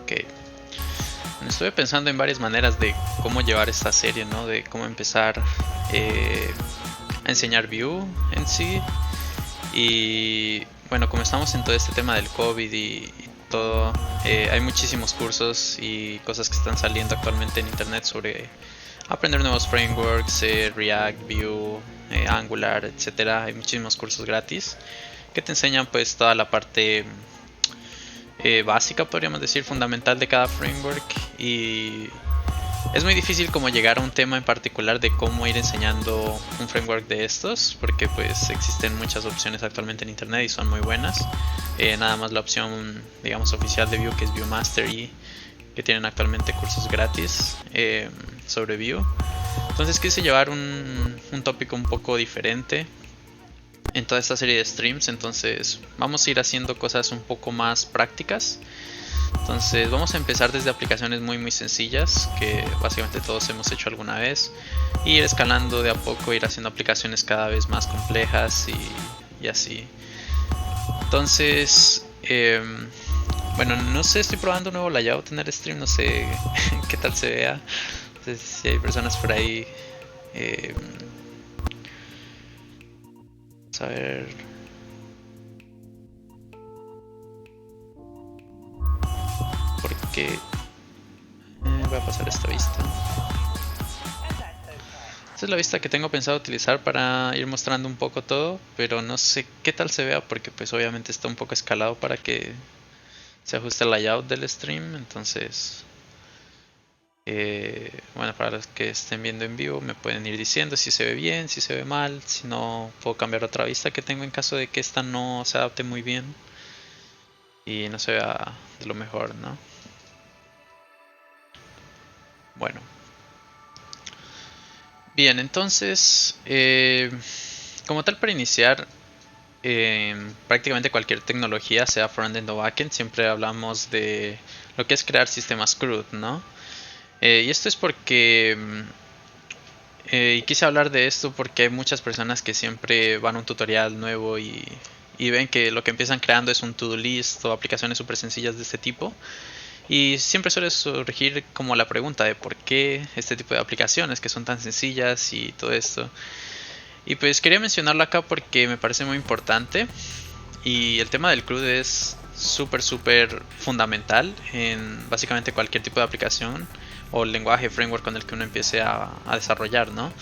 Ok. Estuve pensando en varias maneras de cómo llevar esta serie, ¿no? De cómo empezar a enseñar Vue en sí. Y bueno, como estamos en todo este tema del COVID y todo, hay muchísimos cursos y cosas que están saliendo actualmente en internet sobre aprender nuevos frameworks, React, Vue, Angular, etcétera. Hay muchísimos cursos gratis que te enseñan pues toda la parte básica, podríamos decir, fundamental de cada framework. Y es muy difícil como llegar a un tema en particular de cómo ir enseñando un framework de estos, porque pues existen muchas opciones actualmente en internet y son muy buenas. Nada más la opción, digamos, oficial de Vue, que es Vue Mastery, que tienen actualmente cursos gratis sobre Vue. Entonces quise llevar un tópico un poco diferente en toda esta serie de streams. Entonces vamos a ir haciendo cosas un poco más prácticas. Entonces vamos a empezar desde aplicaciones muy sencillas que básicamente todos hemos hecho alguna vez, y ir escalando de a poco, ir haciendo aplicaciones cada vez más complejas y así. Entonces bueno, no sé, estoy probando un nuevo layout en el stream, no sé qué tal se vea, no sé si hay personas por ahí. eh, Vamos a ver, porque voy a pasar esta vista. Esta es la vista que tengo pensado utilizar para ir mostrando un poco todo, pero no sé qué tal se vea porque pues obviamente está un poco escalado para que se ajuste el layout del stream. Entonces bueno, para los que estén viendo en vivo me pueden ir diciendo si se ve bien, si se ve mal, si no puedo cambiar otra vista que tengo en caso de que esta no se adapte muy bien y no se vea de lo mejor, ¿no? Bueno, bien, entonces como tal, para iniciar prácticamente cualquier tecnología, sea frontend o backend, siempre hablamos de lo que es crear sistemas CRUD, ¿no? Y esto es porque y quise hablar de esto porque hay muchas personas que siempre van a un tutorial nuevo y ven que lo que empiezan creando es un to-do list o aplicaciones súper sencillas de este tipo. Y siempre suele surgir como la pregunta de por qué este tipo de aplicaciones que son tan sencillas y todo esto. Y pues quería mencionarlo acá porque me parece muy importante. Y el tema del CRUD es súper fundamental en básicamente cualquier tipo de aplicación o lenguaje, framework con el que uno empiece a desarrollar, ¿no?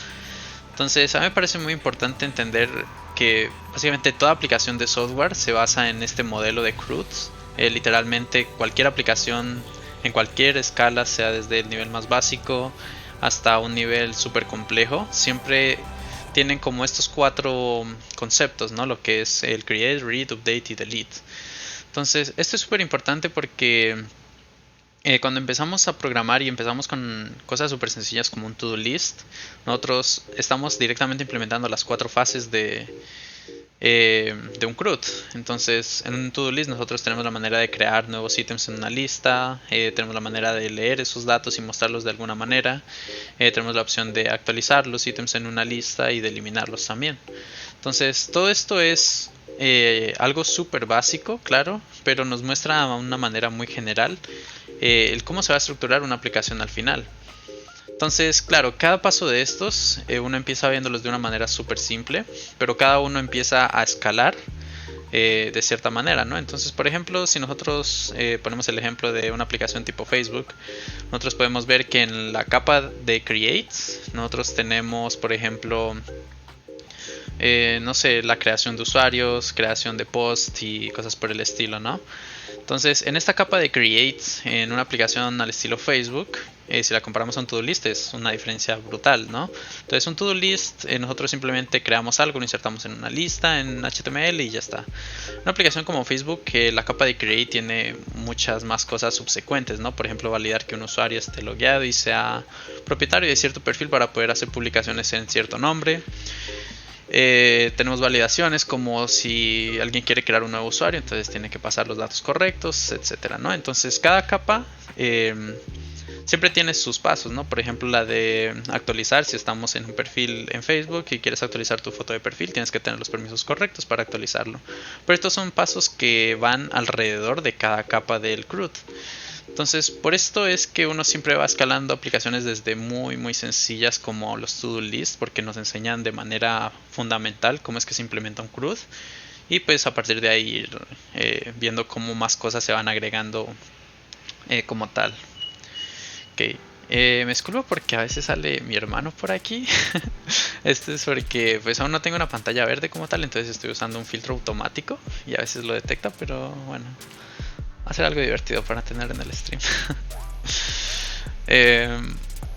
Entonces a mí me parece muy importante entender que básicamente toda aplicación de software se basa en este modelo de CRUDs. Literalmente cualquier aplicación en cualquier escala, sea desde el nivel más básico hasta un nivel súper complejo, siempre tienen como estos cuatro conceptos, ¿no? Lo que es el create, read, update y delete. Entonces, esto es súper importante porque cuando empezamos a programar y empezamos con cosas súper sencillas como un to-do list, nosotros estamos directamente implementando las cuatro fases de un CRUD. Entonces, en un to-do list nosotros tenemos la manera de crear nuevos ítems en una lista, tenemos la manera de leer esos datos y mostrarlos de alguna manera, tenemos la opción de actualizar los ítems en una lista y de eliminarlos también. Entonces, todo esto es algo súper básico, claro, pero nos muestra de una manera muy general el cómo se va a estructurar una aplicación al final. Entonces, claro, cada paso de estos uno empieza viéndolos de una manera súper simple, pero cada uno empieza a escalar de cierta manera, ¿no? Entonces, por ejemplo, si nosotros ponemos el ejemplo de una aplicación tipo Facebook, nosotros podemos ver que en la capa de Create, nosotros tenemos, por ejemplo, no sé, la creación de usuarios, creación de posts y cosas por el estilo, ¿no? Entonces, en esta capa de Create, en una aplicación al estilo Facebook, si la comparamos a un to-do list, es una diferencia brutal, ¿no? Entonces, un to-do list, nosotros simplemente creamos algo, lo insertamos en una lista, en HTML y ya está. Una aplicación como Facebook, la capa de Create tiene muchas más cosas subsecuentes, ¿no? Por ejemplo, validar que un usuario esté logueado y sea propietario de cierto perfil para poder hacer publicaciones en cierto nombre. Tenemos validaciones como si alguien quiere crear un nuevo usuario, entonces tiene que pasar los datos correctos, etcétera, ¿no? Entonces cada capa siempre tiene sus pasos, ¿no? Por ejemplo, la de actualizar, si estamos en un perfil en Facebook y quieres actualizar tu foto de perfil, tienes que tener los permisos correctos para actualizarlo. Pero estos son pasos que van alrededor de cada capa del CRUD. Entonces, por esto es que uno siempre va escalando aplicaciones desde muy sencillas como los to-do list, porque nos enseñan de manera fundamental cómo es que se implementa un CRUD. Y pues a partir de ahí ir viendo cómo más cosas se van agregando como tal. Ok, me disculpo porque a veces sale mi hermano por aquí. Esto es porque pues aún no tengo una pantalla verde como tal, entonces estoy usando un filtro automático y a veces lo detecta, pero bueno, va a ser algo divertido para tener en el stream.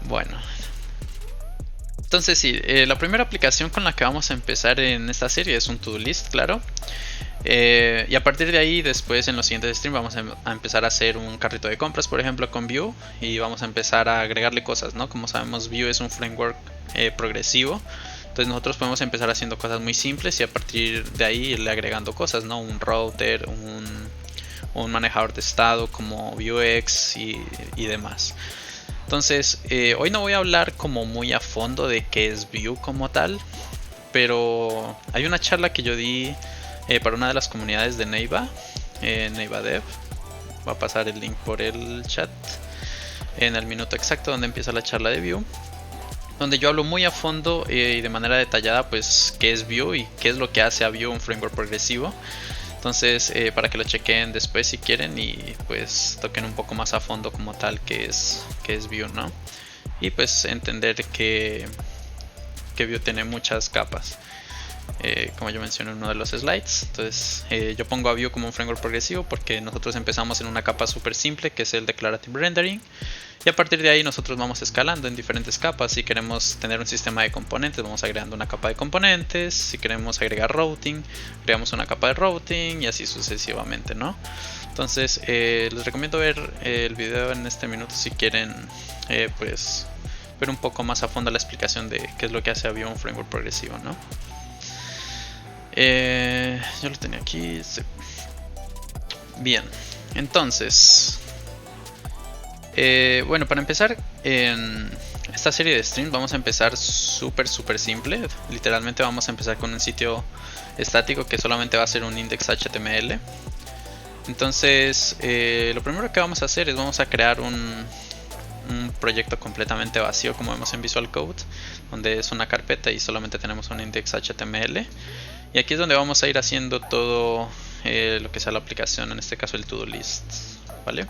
Bueno, entonces sí, la primera aplicación con la que vamos a empezar en esta serie es un to-do list, claro. Y a partir de ahí, después en los siguientes streams vamos a empezar a hacer un carrito de compras, por ejemplo, con Vue. Y vamos a empezar a agregarle cosas, ¿no? Como sabemos, Vue es un framework progresivo. Entonces nosotros podemos empezar haciendo cosas muy simples y a partir de ahí irle agregando cosas, ¿no? Un router, un manejador de estado como Vuex y demás. Entonces, hoy no voy a hablar como muy a fondo de qué es Vue como tal, pero hay una charla que yo di para una de las comunidades de Neiva, Neiva Dev. Va a pasar el link por el chat en el minuto exacto donde empieza la charla de Vue, donde yo hablo muy a fondo y de manera detallada pues qué es Vue y qué es lo que hace a Vue un framework progresivo. Entonces, para que lo chequen después si quieren y pues toquen un poco más a fondo como tal qué es Vue, ¿no? Y pues entender que Vue tiene muchas capas, como yo mencioné en uno de los slides. Entonces, yo pongo a Vue como un framework progresivo porque nosotros empezamos en una capa súper simple que es el Declarative Rendering. Y a partir de ahí nosotros vamos escalando en diferentes capas. Si queremos tener un sistema de componentes, vamos agregando una capa de componentes. Si queremos agregar routing, creamos una capa de routing y así sucesivamente, ¿no? Entonces, les recomiendo ver el video en este minuto si quieren pues ver un poco más a fondo la explicación de qué es lo que hace a Vue un framework progresivo, ¿no? Yo lo tenía aquí. Sí. Bien, entonces bueno, para empezar en esta serie de streams vamos a empezar súper simple. Literalmente vamos a empezar con un sitio estático que solamente va a ser un index HTML. Entonces lo primero que vamos a hacer es vamos a crear un proyecto completamente vacío como vemos en Visual Code, donde es una carpeta y solamente tenemos un index HTML. Y aquí es donde vamos a ir haciendo todo lo que sea la aplicación, en este caso el to-do list, ¿vale?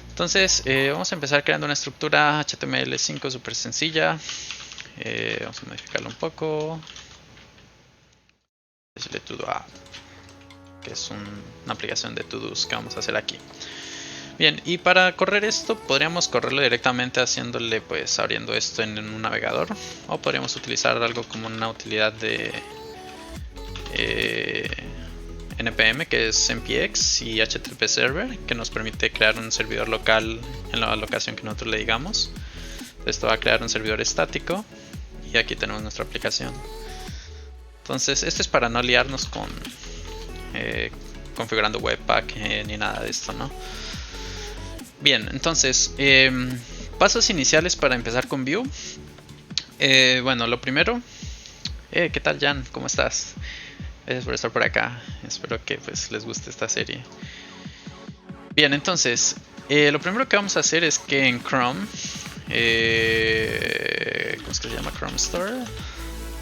Entonces vamos a empezar creando una estructura HTML5 súper sencilla. Vamos a modificarlo un poco. Decirle todo app, que es una aplicación de to-dos que vamos a hacer aquí. Bien, y para correr esto podríamos correrlo directamente haciéndole, pues abriendo esto en un navegador, o podríamos utilizar algo como una utilidad de NPM, que es npx, y HTTP Server, que nos permite crear un servidor local en la locación que nosotros le digamos. Esto va a crear un servidor estático y aquí tenemos nuestra aplicación. Entonces esto es para no liarnos con configurando Webpack ni nada de esto, ¿no? Bien, entonces pasos iniciales para empezar con Vue. Bueno, lo primero, ¿qué tal, Jan? ¿Cómo estás? Gracias por estar por acá. Espero que pues les guste esta serie. Bien, entonces lo primero que vamos a hacer es que en Chrome, ¿cómo es que se llama? Chrome Store,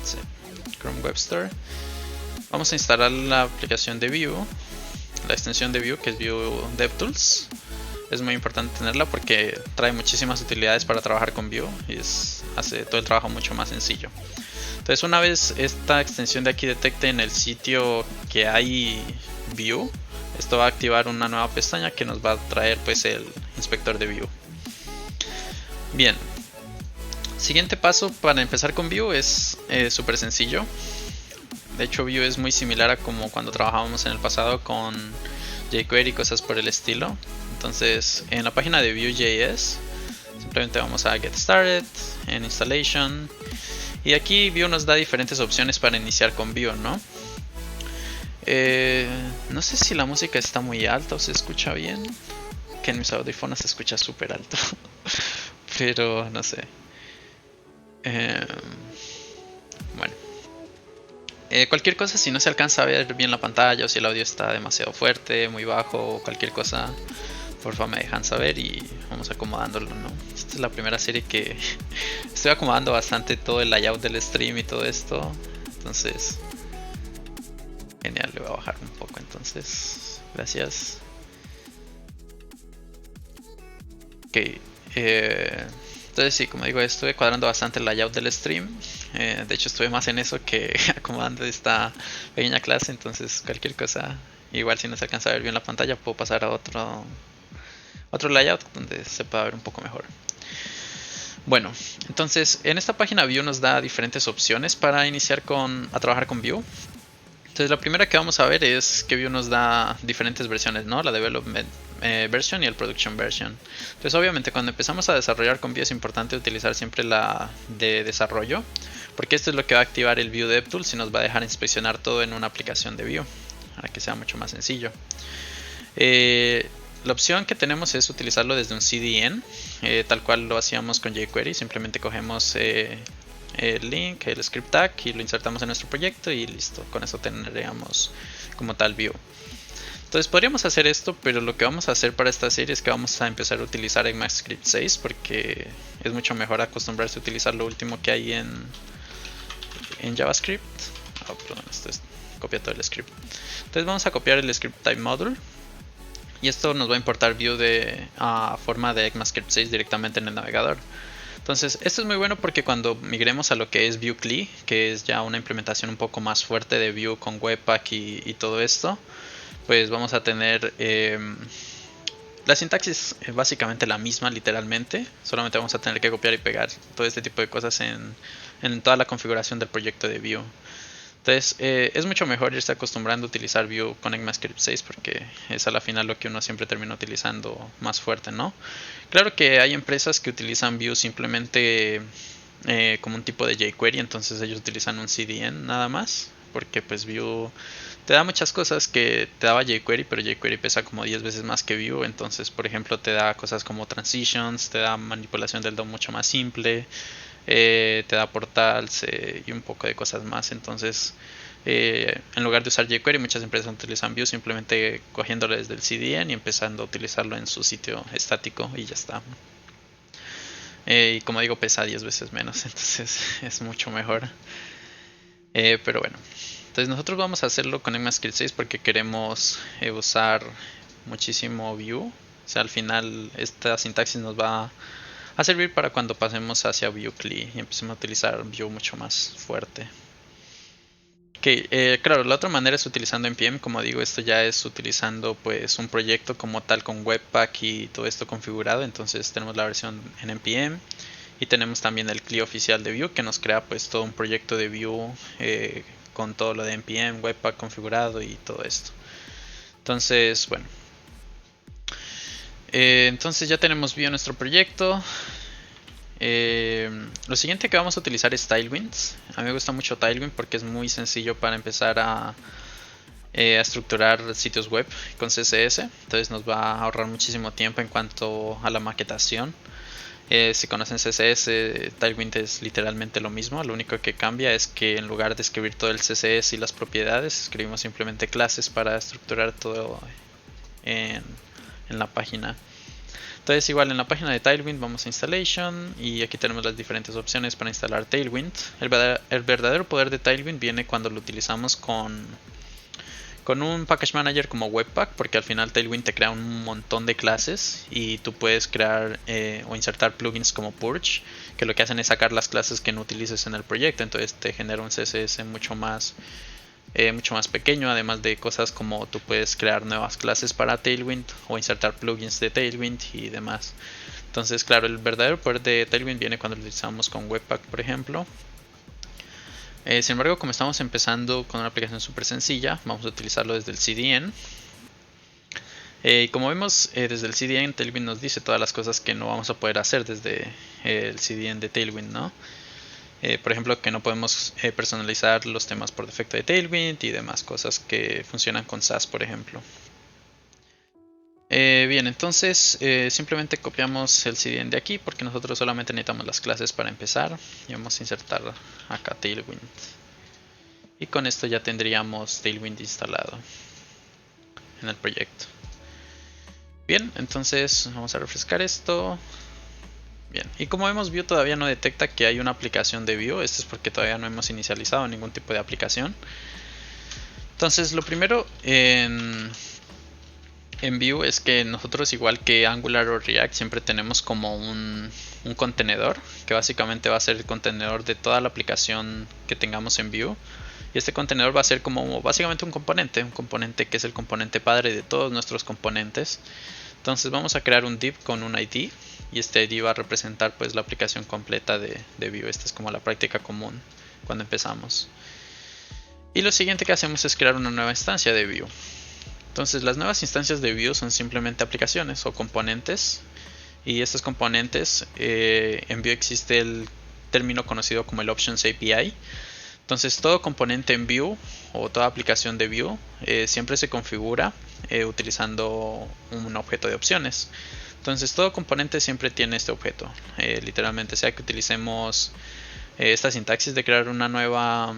sí, Chrome Web Store, vamos a instalar la aplicación de Vue, la extensión de Vue, que es Vue DevTools. Es muy importante tenerla porque trae muchísimas utilidades para trabajar con Vue y hace todo el trabajo mucho más sencillo. Entonces, una vez esta extensión de aquí detecte en el sitio que hay Vue, esto va a activar una nueva pestaña que nos va a traer pues el inspector de Vue. Bien, siguiente paso para empezar con Vue es súper sencillo. De hecho, Vue es muy similar a como cuando trabajábamos en el pasado con jQuery y cosas por el estilo. Entonces, en la página de Vue.js simplemente vamos a Get Started, en Installation, y aquí Vue nos da diferentes opciones para iniciar con Vue, ¿no? No sé si la música está muy alta o se escucha bien. que en mis audífonos se escucha súper alto. Pero no sé. Eh, bueno. Cualquier cosa, si no se alcanza a ver bien la pantalla o si el audio está demasiado fuerte, muy bajo o cualquier cosa, porfa me dejan saber y vamos acomodándolo, ¿no? Esta es la primera serie que estoy acomodando bastante todo el layout del stream y todo esto. Entonces, genial, le voy a bajar un poco entonces. Gracias. Ok. Entonces sí, como digo, estuve cuadrando bastante el layout del stream. De hecho estuve más en eso que acomodando esta pequeña clase. Entonces cualquier cosa, igual si no se alcanza a ver bien la pantalla, puedo pasar a otro layout donde se pueda ver un poco mejor. Bueno, entonces en esta página Vue nos da diferentes opciones para iniciar a trabajar con Vue. Entonces la primera que vamos a ver es que Vue nos da diferentes versiones, ¿no? La Development Version y el Production Version. Entonces obviamente cuando empezamos a desarrollar con Vue es importante utilizar siempre la de desarrollo, porque esto es lo que va a activar el Vue DevTools y nos va a dejar inspeccionar todo en una aplicación de Vue, para que sea mucho más sencillo. La opción que tenemos es utilizarlo desde un CDN, tal cual lo hacíamos con jQuery. Simplemente cogemos el link, el script tag y lo insertamos en nuestro proyecto y listo. Con eso tendríamos como tal Vue. Entonces podríamos hacer esto, pero lo que vamos a hacer para esta serie es que vamos a empezar a utilizar ECMAScript 6 porque es mucho mejor acostumbrarse a utilizar lo último que hay en JavaScript. Perdón, esto es copia todo el script. Entonces vamos a copiar el script type module. Y esto nos va a importar Vue a forma de ECMAScript 6 directamente en el navegador. Entonces, esto es muy bueno porque cuando migremos a lo que es Vue CLI, que es ya una implementación un poco más fuerte de Vue con Webpack y todo esto, pues vamos a tener la sintaxis es básicamente la misma, literalmente. Solamente vamos a tener que copiar y pegar todo este tipo de cosas en toda la configuración del proyecto de Vue. Entonces es mucho mejor irse acostumbrando a utilizar Vue con ECMAScript 6 porque es a la final lo que uno siempre termina utilizando más fuerte, ¿no? Claro que hay empresas que utilizan Vue simplemente como un tipo de jQuery, entonces ellos utilizan un CDN nada más, porque pues Vue te da muchas cosas que te daba jQuery, pero jQuery pesa como 10 veces más que Vue. Entonces, por ejemplo, te da cosas como transitions, te da manipulación del DOM mucho más simple, te da portals y un poco de cosas más. Entonces, en lugar de usar jQuery, muchas empresas utilizan Vue simplemente cogiéndolo desde el CDN y empezando a utilizarlo en su sitio estático y ya está. Y como digo, pesa 10 veces menos, entonces es mucho mejor. Pero bueno, entonces nosotros vamos a hacerlo con ECMAScript 6 porque queremos usar muchísimo Vue. O sea, al final esta sintaxis nos va a servir para cuando pasemos hacia Vue CLI y empecemos a utilizar Vue mucho más fuerte. Claro, la otra manera es utilizando npm. Como digo, esto ya es utilizando pues un proyecto como tal con Webpack y todo esto configurado. Entonces tenemos la versión en npm y tenemos también el CLI oficial de Vue que nos crea pues todo un proyecto de Vue con todo lo de npm, Webpack configurado y todo esto. Entonces, bueno. Entonces ya tenemos Vue en nuestro proyecto. Lo siguiente que vamos a utilizar es Tailwind. A mí me gusta mucho Tailwind porque es muy sencillo para empezar a estructurar sitios web con CSS. Entonces nos va a ahorrar muchísimo tiempo en cuanto a la maquetación. Si conocen CSS, Tailwind es literalmente lo mismo. Lo único que cambia es que en lugar de escribir todo el CSS y las propiedades, escribimos simplemente clases para estructurar todo en la página. Entonces igual en la página de Tailwind vamos a Installation y aquí tenemos las diferentes opciones para instalar Tailwind. El verdadero poder de Tailwind viene cuando lo utilizamos con un package manager como Webpack, porque al final Tailwind te crea un montón de clases y tú puedes crear o insertar plugins como Purge, que lo que hacen es sacar las clases que no utilices en el proyecto. Entonces te genera un CSS mucho más pequeño, además de cosas como tú puedes crear nuevas clases para Tailwind o insertar plugins de Tailwind y demás. Entonces, claro, el verdadero poder de Tailwind viene cuando lo utilizamos con Webpack, por ejemplo. Sin embargo, como estamos empezando con una aplicación súper sencilla, vamos a utilizarlo desde el CDN. Y como vemos, desde el CDN, Tailwind nos dice todas las cosas que no vamos a poder hacer desde el CDN de Tailwind, ¿no? Por ejemplo, que no podemos personalizar los temas por defecto de Tailwind y demás cosas que funcionan con Sass, por ejemplo. Bien, entonces simplemente copiamos el CDN de aquí porque nosotros solamente necesitamos las clases para empezar. Y vamos a insertar acá Tailwind. Y con esto ya tendríamos Tailwind instalado en el proyecto. Bien, entonces vamos a refrescar esto. Bien, y como vemos, Vue todavía no detecta que hay una aplicación de Vue. Esto es porque todavía no hemos inicializado ningún tipo de aplicación. Entonces lo primero en Vue es que nosotros, igual que Angular o React, siempre tenemos como un contenedor que básicamente va a ser el contenedor de toda la aplicación que tengamos en Vue. Y este contenedor va a ser como básicamente un componente que es el componente padre de todos nuestros componentes. Entonces vamos a crear un div con un ID y este ID va a representar pues la aplicación completa de Vue. Esta es como la práctica común cuando empezamos. Y lo siguiente que hacemos es crear una nueva instancia de Vue. Entonces las nuevas instancias de Vue son simplemente aplicaciones o componentes, y estos componentes en Vue existe el término conocido como el Options API. Entonces todo componente en Vue o toda aplicación de Vue siempre se configura utilizando un objeto de opciones. Entonces todo componente siempre tiene este objeto, literalmente, sea que utilicemos esta sintaxis de crear una nueva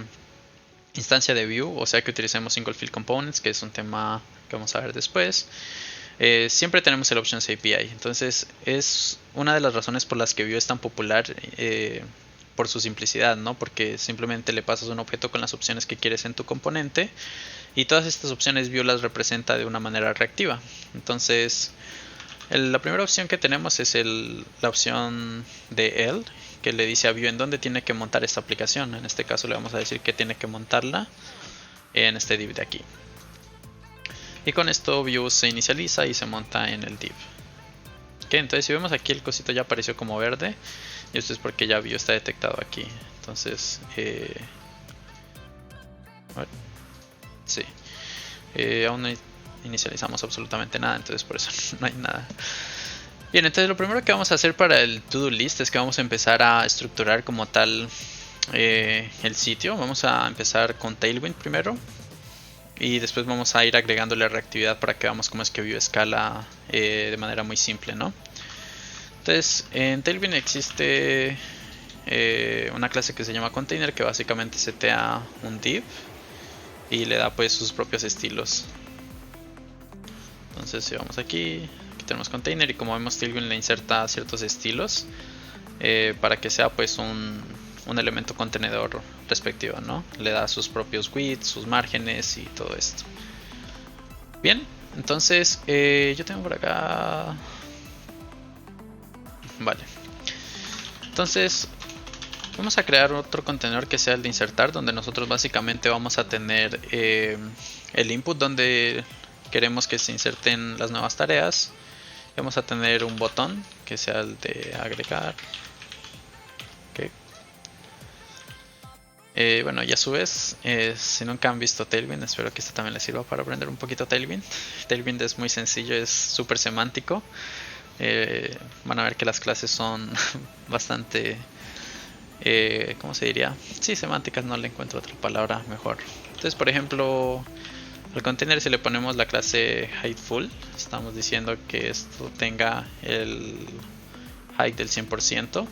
instancia de Vue, o sea que utilicemos Single Field Components, que es un tema que vamos a ver después. Siempre tenemos el Options API. Entonces es una de las razones por las que Vue es tan popular, por su simplicidad, ¿no? Porque simplemente le pasas un objeto con las opciones que quieres en tu componente, y todas estas opciones Vue las representa de una manera reactiva. Entonces la primera opción que tenemos es la opción de L, que le dice a Vue en dónde tiene que montar esta aplicación. En este caso le vamos a decir que tiene que montarla en este div de aquí. Y con esto Vue se inicializa y se monta en el div. Ok, entonces si vemos aquí, el cosito ya apareció como verde, y esto es porque ya Vue está detectado aquí. Entonces sí, aún no inicializamos absolutamente nada, entonces por eso no hay nada. Bien, entonces lo primero que vamos a hacer para el to-do list es que vamos a empezar a estructurar como tal el sitio. Vamos a empezar con Tailwind primero, y después vamos a ir agregándole reactividad para que veamos cómo es que Vue escala de manera muy simple, ¿no? Entonces en Tailwind existe una clase que se llama container, que básicamente setea un div y le da pues sus propios estilos. Entonces si vamos aquí tenemos container, y como vemos Tailwind le inserta ciertos estilos para que sea pues un elemento contenedor respectivo, ¿no? Le da sus propios widths, sus márgenes y todo esto. Bien, entonces yo tengo por acá, vale, entonces vamos a crear otro contenedor que sea el de insertar, donde nosotros básicamente vamos a tener el input donde queremos que se inserten las nuevas tareas. Vamos a tener un botón que sea el de agregar. Okay. Bueno, y a su vez, si nunca han visto Tailwind, espero que esto también les sirva para aprender un poquito Tailwind. Tailwind es muy sencillo, es súper semántico. Van a ver que las clases son bastante, ¿cómo se diría? Sí, semánticas, no le encuentro otra palabra mejor. Entonces, por ejemplo, al container, si le ponemos la clase heightful, estamos diciendo que esto tenga el height del 100%.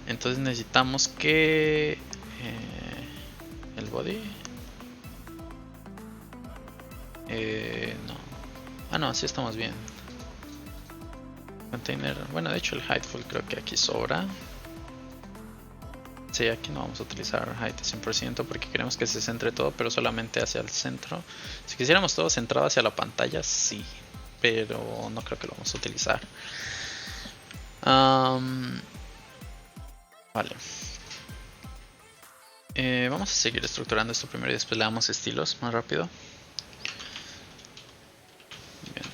Entonces necesitamos que el body no. Ah, no, así estamos bien. Container, bueno, de hecho el heightful creo que aquí sobra. Sí, aquí no vamos a utilizar height de 100% porque queremos que se centre todo, pero solamente hacia el centro. Si quisiéramos todo centrado hacia la pantalla, sí, pero no creo que lo vamos a utilizar. Vale. Vamos a seguir estructurando esto primero y después le damos estilos más rápido. Bien.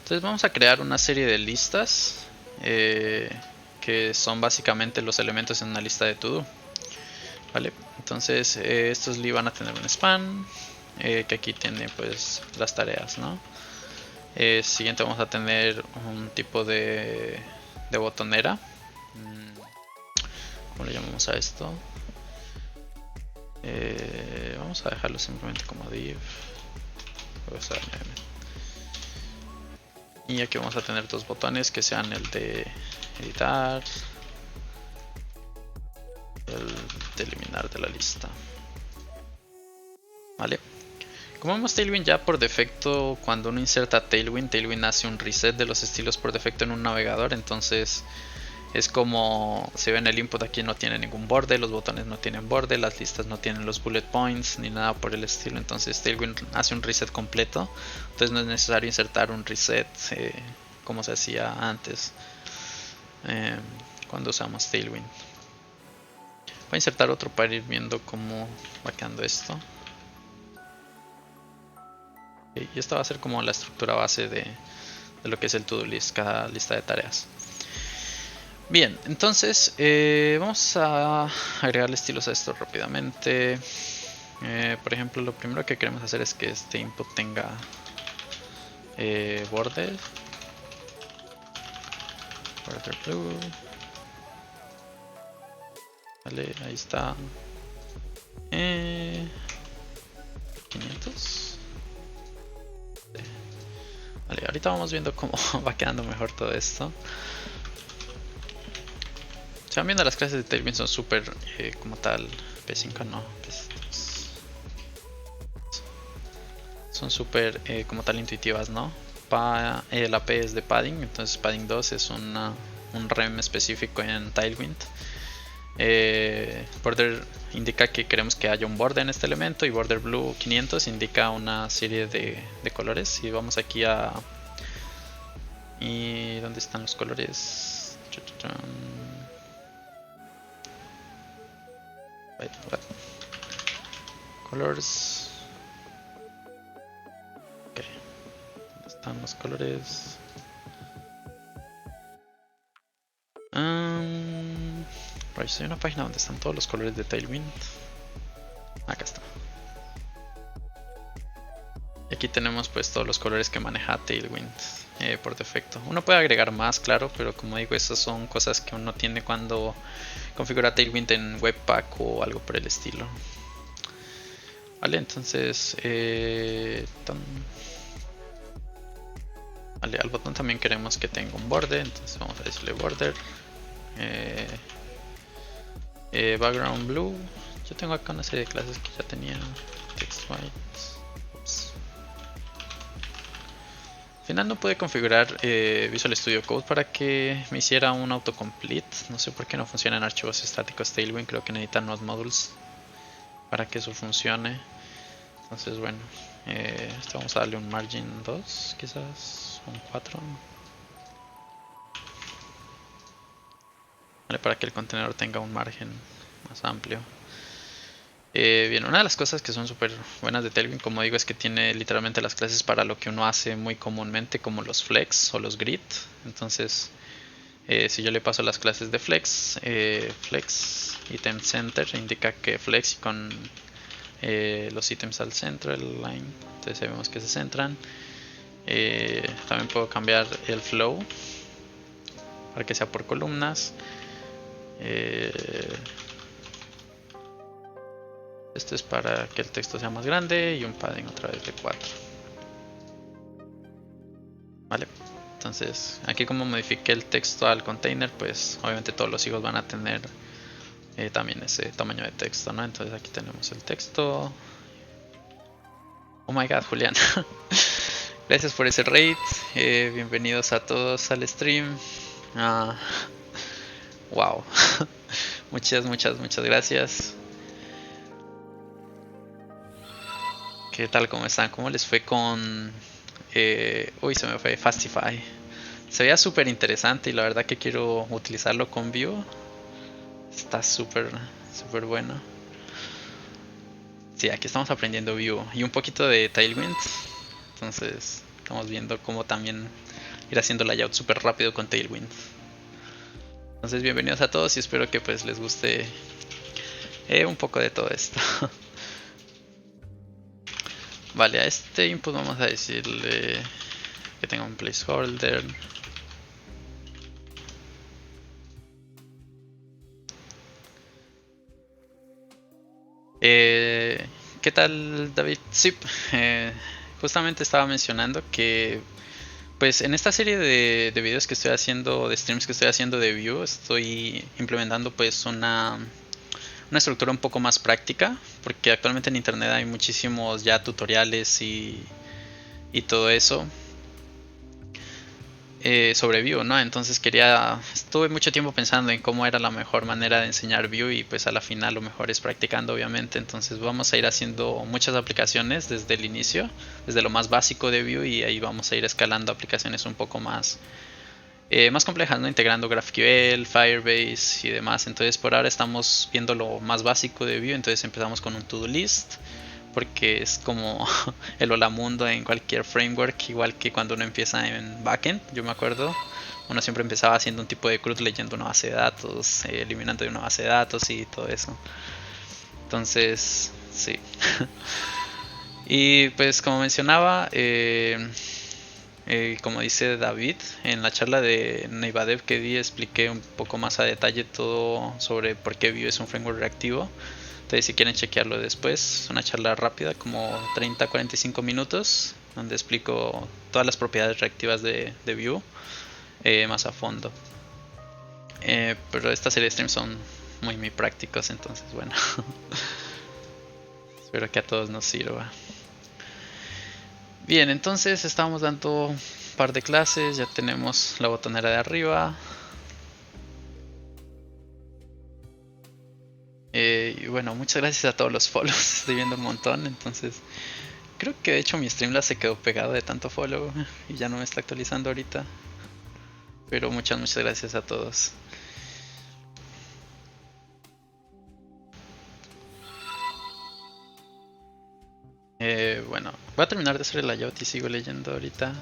Entonces vamos a crear una serie de listas que son básicamente los elementos en una lista de todo. Vale, entonces estos li van a tener un span, que aquí tiene pues las tareas, ¿no? Siguiente vamos a tener un tipo de botonera. ¿Cómo le llamamos a esto? Vamos a dejarlo simplemente como div. Y aquí vamos a tener dos botones que sean el de editar y el de eliminar de la lista. Vale. Como vemos, Tailwind ya por defecto, cuando uno inserta Tailwind, Tailwind hace un reset de los estilos por defecto en un navegador. Entonces es como se ve en el input, aquí no tiene ningún borde, los botones no tienen borde, las listas no tienen los bullet points ni nada por el estilo. Entonces Tailwind hace un reset completo. Entonces no es necesario insertar un reset como se hacía antes cuando usamos Tailwind. Voy a insertar otro para ir viendo cómo va quedando esto. Y esta va a ser como la estructura base de lo que es el to-do list, cada lista de tareas. Bien, entonces vamos a agregarle estilos a esto rápidamente. Por ejemplo, lo primero que queremos hacer es que este input tenga border blue. Vale, ahí está. 500. Vale, ahorita vamos viendo cómo va quedando mejor todo esto. Se van viendo, las clases de Tailwind son súper como tal. P5 no, P2. Son súper como tal intuitivas, ¿no? La P es de padding, entonces padding 2 es un rem específico en Tailwind. Border indica que queremos que haya un borde en este elemento, y border blue 500 indica una serie de colores. Y vamos aquí a... ¿Y dónde están los colores? Colors. Ok, ¿dónde están los colores? Hay una página donde están todos los colores de Tailwind. Acá está. Y aquí tenemos pues todos los colores que maneja Tailwind por defecto. Uno puede agregar más, claro, pero como digo, esas son cosas que uno tiene cuando configura Tailwind en Webpack o algo por el estilo. Vale, entonces vale, al botón también queremos que tenga un borde, entonces vamos a decirle border background blue. Yo tengo acá una serie de clases que ya tenía. Text white. Ups. Al final no pude configurar Visual Studio Code para que me hiciera un autocomplete. No sé por qué no funciona en archivos estáticos Tailwind. Creo que necesitan node modules para que eso funcione. Entonces bueno, vamos a darle un margin 2 quizás, un 4. Vale, para que el contenedor tenga un margen más amplio. Bien, una de las cosas que son súper buenas de Tailwind, como digo, es que tiene literalmente las clases para lo que uno hace muy comúnmente, como los flex o los grid. Entonces, si yo le paso las clases de flex, flex item center indica que flex, y con los ítems al centro del line, entonces vemos que se centran. También puedo cambiar el flow para que sea por columnas. Esto es para que el texto sea más grande, y un padding otra vez de 4. Vale, entonces aquí como modifiqué el texto al container, pues obviamente todos los hijos van a tener también ese tamaño de texto, ¿no? Entonces aquí tenemos el texto. Oh my god, Julián. Gracias por ese raid. Bienvenidos a todos al stream. Wow. muchas gracias. ¿Qué tal? ¿Cómo están? ¿Cómo les fue con... uy, se me fue Fastify? Se veía súper interesante y la verdad que quiero utilizarlo con Vue. Está súper bueno. Sí, aquí estamos aprendiendo Vue y un poquito de Tailwind. Entonces estamos viendo cómo también ir haciendo layout súper rápido con Tailwind. Entonces bienvenidos a todos y espero que pues les guste un poco de todo esto. Vale, a este input vamos a decirle que tenga un placeholder. ¿Qué tal, David? Sí, justamente estaba mencionando que Pues en esta serie de videos que estoy haciendo, de streams que estoy haciendo de Vue, estoy implementando pues una estructura un poco más práctica, porque actualmente en internet hay muchísimos ya tutoriales y todo eso sobre Vue, ¿no? Entonces estuve mucho tiempo pensando en cómo era la mejor manera de enseñar Vue y pues a la final lo mejor es practicando, obviamente. Entonces vamos a ir haciendo muchas aplicaciones desde el inicio, desde lo más básico de Vue, y ahí vamos a ir escalando aplicaciones un poco más complejas, ¿no? Integrando GraphQL, Firebase y demás. Entonces por ahora estamos viendo lo más básico de Vue. Entonces empezamos con un to-do list, porque es como el hola mundo en cualquier framework, igual que cuando uno empieza en backend. Yo me acuerdo, uno siempre empezaba haciendo un tipo de CRUD, leyendo una base de datos, eliminando de una base de datos y todo eso. Entonces, sí. Y pues como mencionaba, como dice David, en la charla de Neivadev que di expliqué un poco más a detalle todo sobre por qué Vue es un framework reactivo. Entonces si quieren chequearlo después, es una charla rápida, como 30-45 minutos, donde explico todas las propiedades reactivas de Vue más a fondo. Pero esta serie de streams son muy prácticos, entonces bueno. Espero que a todos nos sirva. Bien, entonces estamos dando un par de clases, ya tenemos la botonera de arriba. Y bueno, muchas gracias a todos los follows, estoy viendo un montón, entonces creo que de hecho mi Streamlabs se quedó pegado de tanto follow y ya no me está actualizando ahorita. Pero muchas gracias a todos. Bueno, voy a terminar de hacer el layout y sigo leyendo ahorita.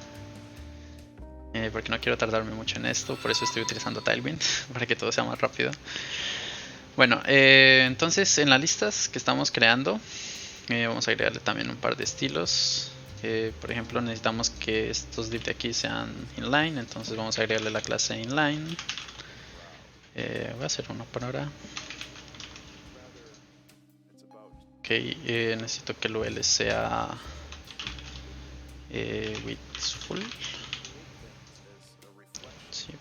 Porque no quiero tardarme mucho en esto, por eso estoy utilizando Tailwind, para que todo sea más rápido. Bueno, entonces en las listas que estamos creando, vamos a agregarle también un par de estilos. Por ejemplo, necesitamos que estos div de aquí sean inline, entonces vamos a agregarle la clase inline. Voy a hacer uno por ahora. Ok, necesito que el UL sea width full. Sí.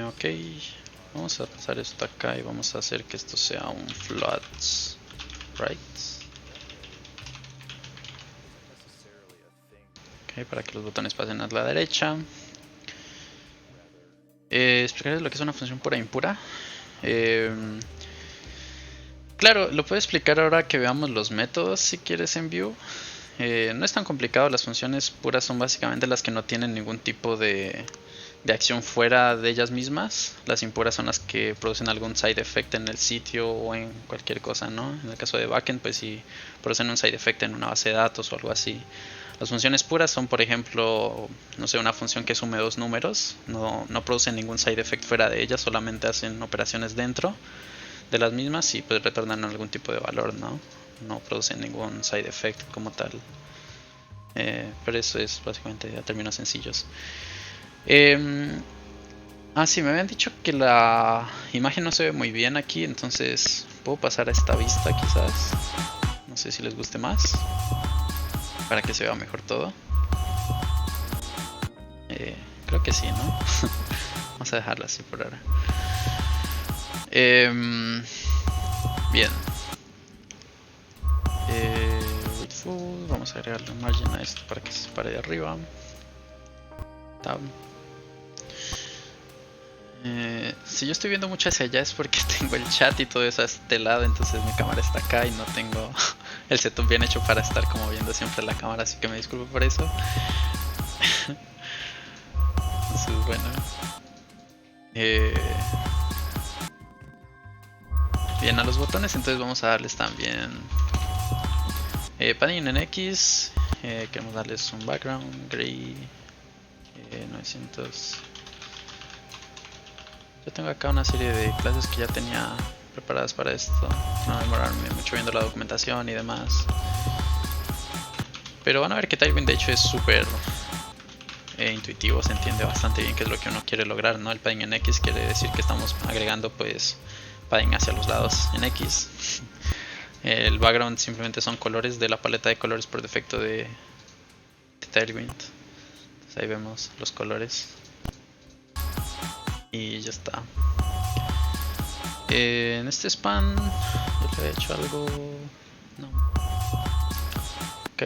Ok, vamos a pasar esto acá y vamos a hacer que esto sea un float right. Ok, para que los botones pasen a la derecha. Explicarles lo que es una función pura e impura. Claro, lo puedo explicar ahora que veamos los métodos si quieres en Vue. No es tan complicado, las funciones puras son básicamente las que no tienen ningún tipo de acción fuera de ellas mismas. Las impuras son las que producen algún side effect en el sitio o en cualquier cosa, ¿no? En el caso de backend, pues si producen un side effect en una base de datos o algo así. Las funciones puras son, por ejemplo, no sé, una función que sume dos números, no producen ningún side effect fuera de ellas, solamente hacen operaciones dentro de las mismas y pues retornan algún tipo de valor, no producen ningún side effect como tal. Pero eso es básicamente a términos sencillos. Sí, me habían dicho que la imagen no se ve muy bien aquí, entonces puedo pasar a esta vista quizás. No sé si les guste más, para que se vea mejor todo. Creo que sí, ¿no? Vamos a dejarla así por ahora. Bien. With full, vamos a agregarle un margin a esto para que se separe de arriba. Tab. Si yo estoy viendo mucho hacia allá es porque tengo el chat y todo eso a este lado, entonces mi cámara está acá y no tengo el setup bien hecho para estar como viendo siempre la cámara, así que me disculpo por eso. Entonces bueno, bien a los botones, entonces vamos a darles también padding en X. Queremos darles un background gray 900. Yo tengo acá una serie de clases que ya tenía preparadas para esto, no demorarme mucho viendo la documentación y demás. Pero van a ver que Tailwind de hecho es súper intuitivo, se entiende bastante bien qué es lo que uno quiere lograr, ¿no? El padding en X quiere decir que estamos agregando pues padding hacia los lados en X. El background simplemente son colores de la paleta de colores por defecto de Tailwind. Entonces ahí vemos los colores. Y ya está. En este span yo le he hecho algo. No. Ok.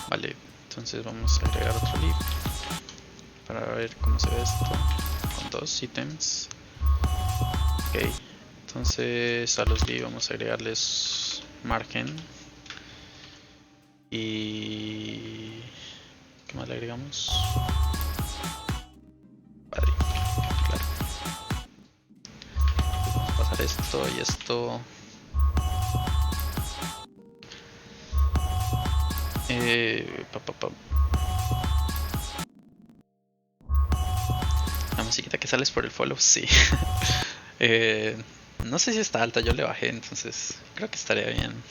Vale, entonces vamos a agregar otro leaf para ver cómo se ve esto con dos ítems. Ok, entonces a los leaf vamos a agregarles margen. Y ¿qué más le agregamos? Padre, claro. Vamos a pasar esto y esto. La musiquita que sales por el follow, sí. No sé si está alta, yo le bajé, entonces creo que estaría bien.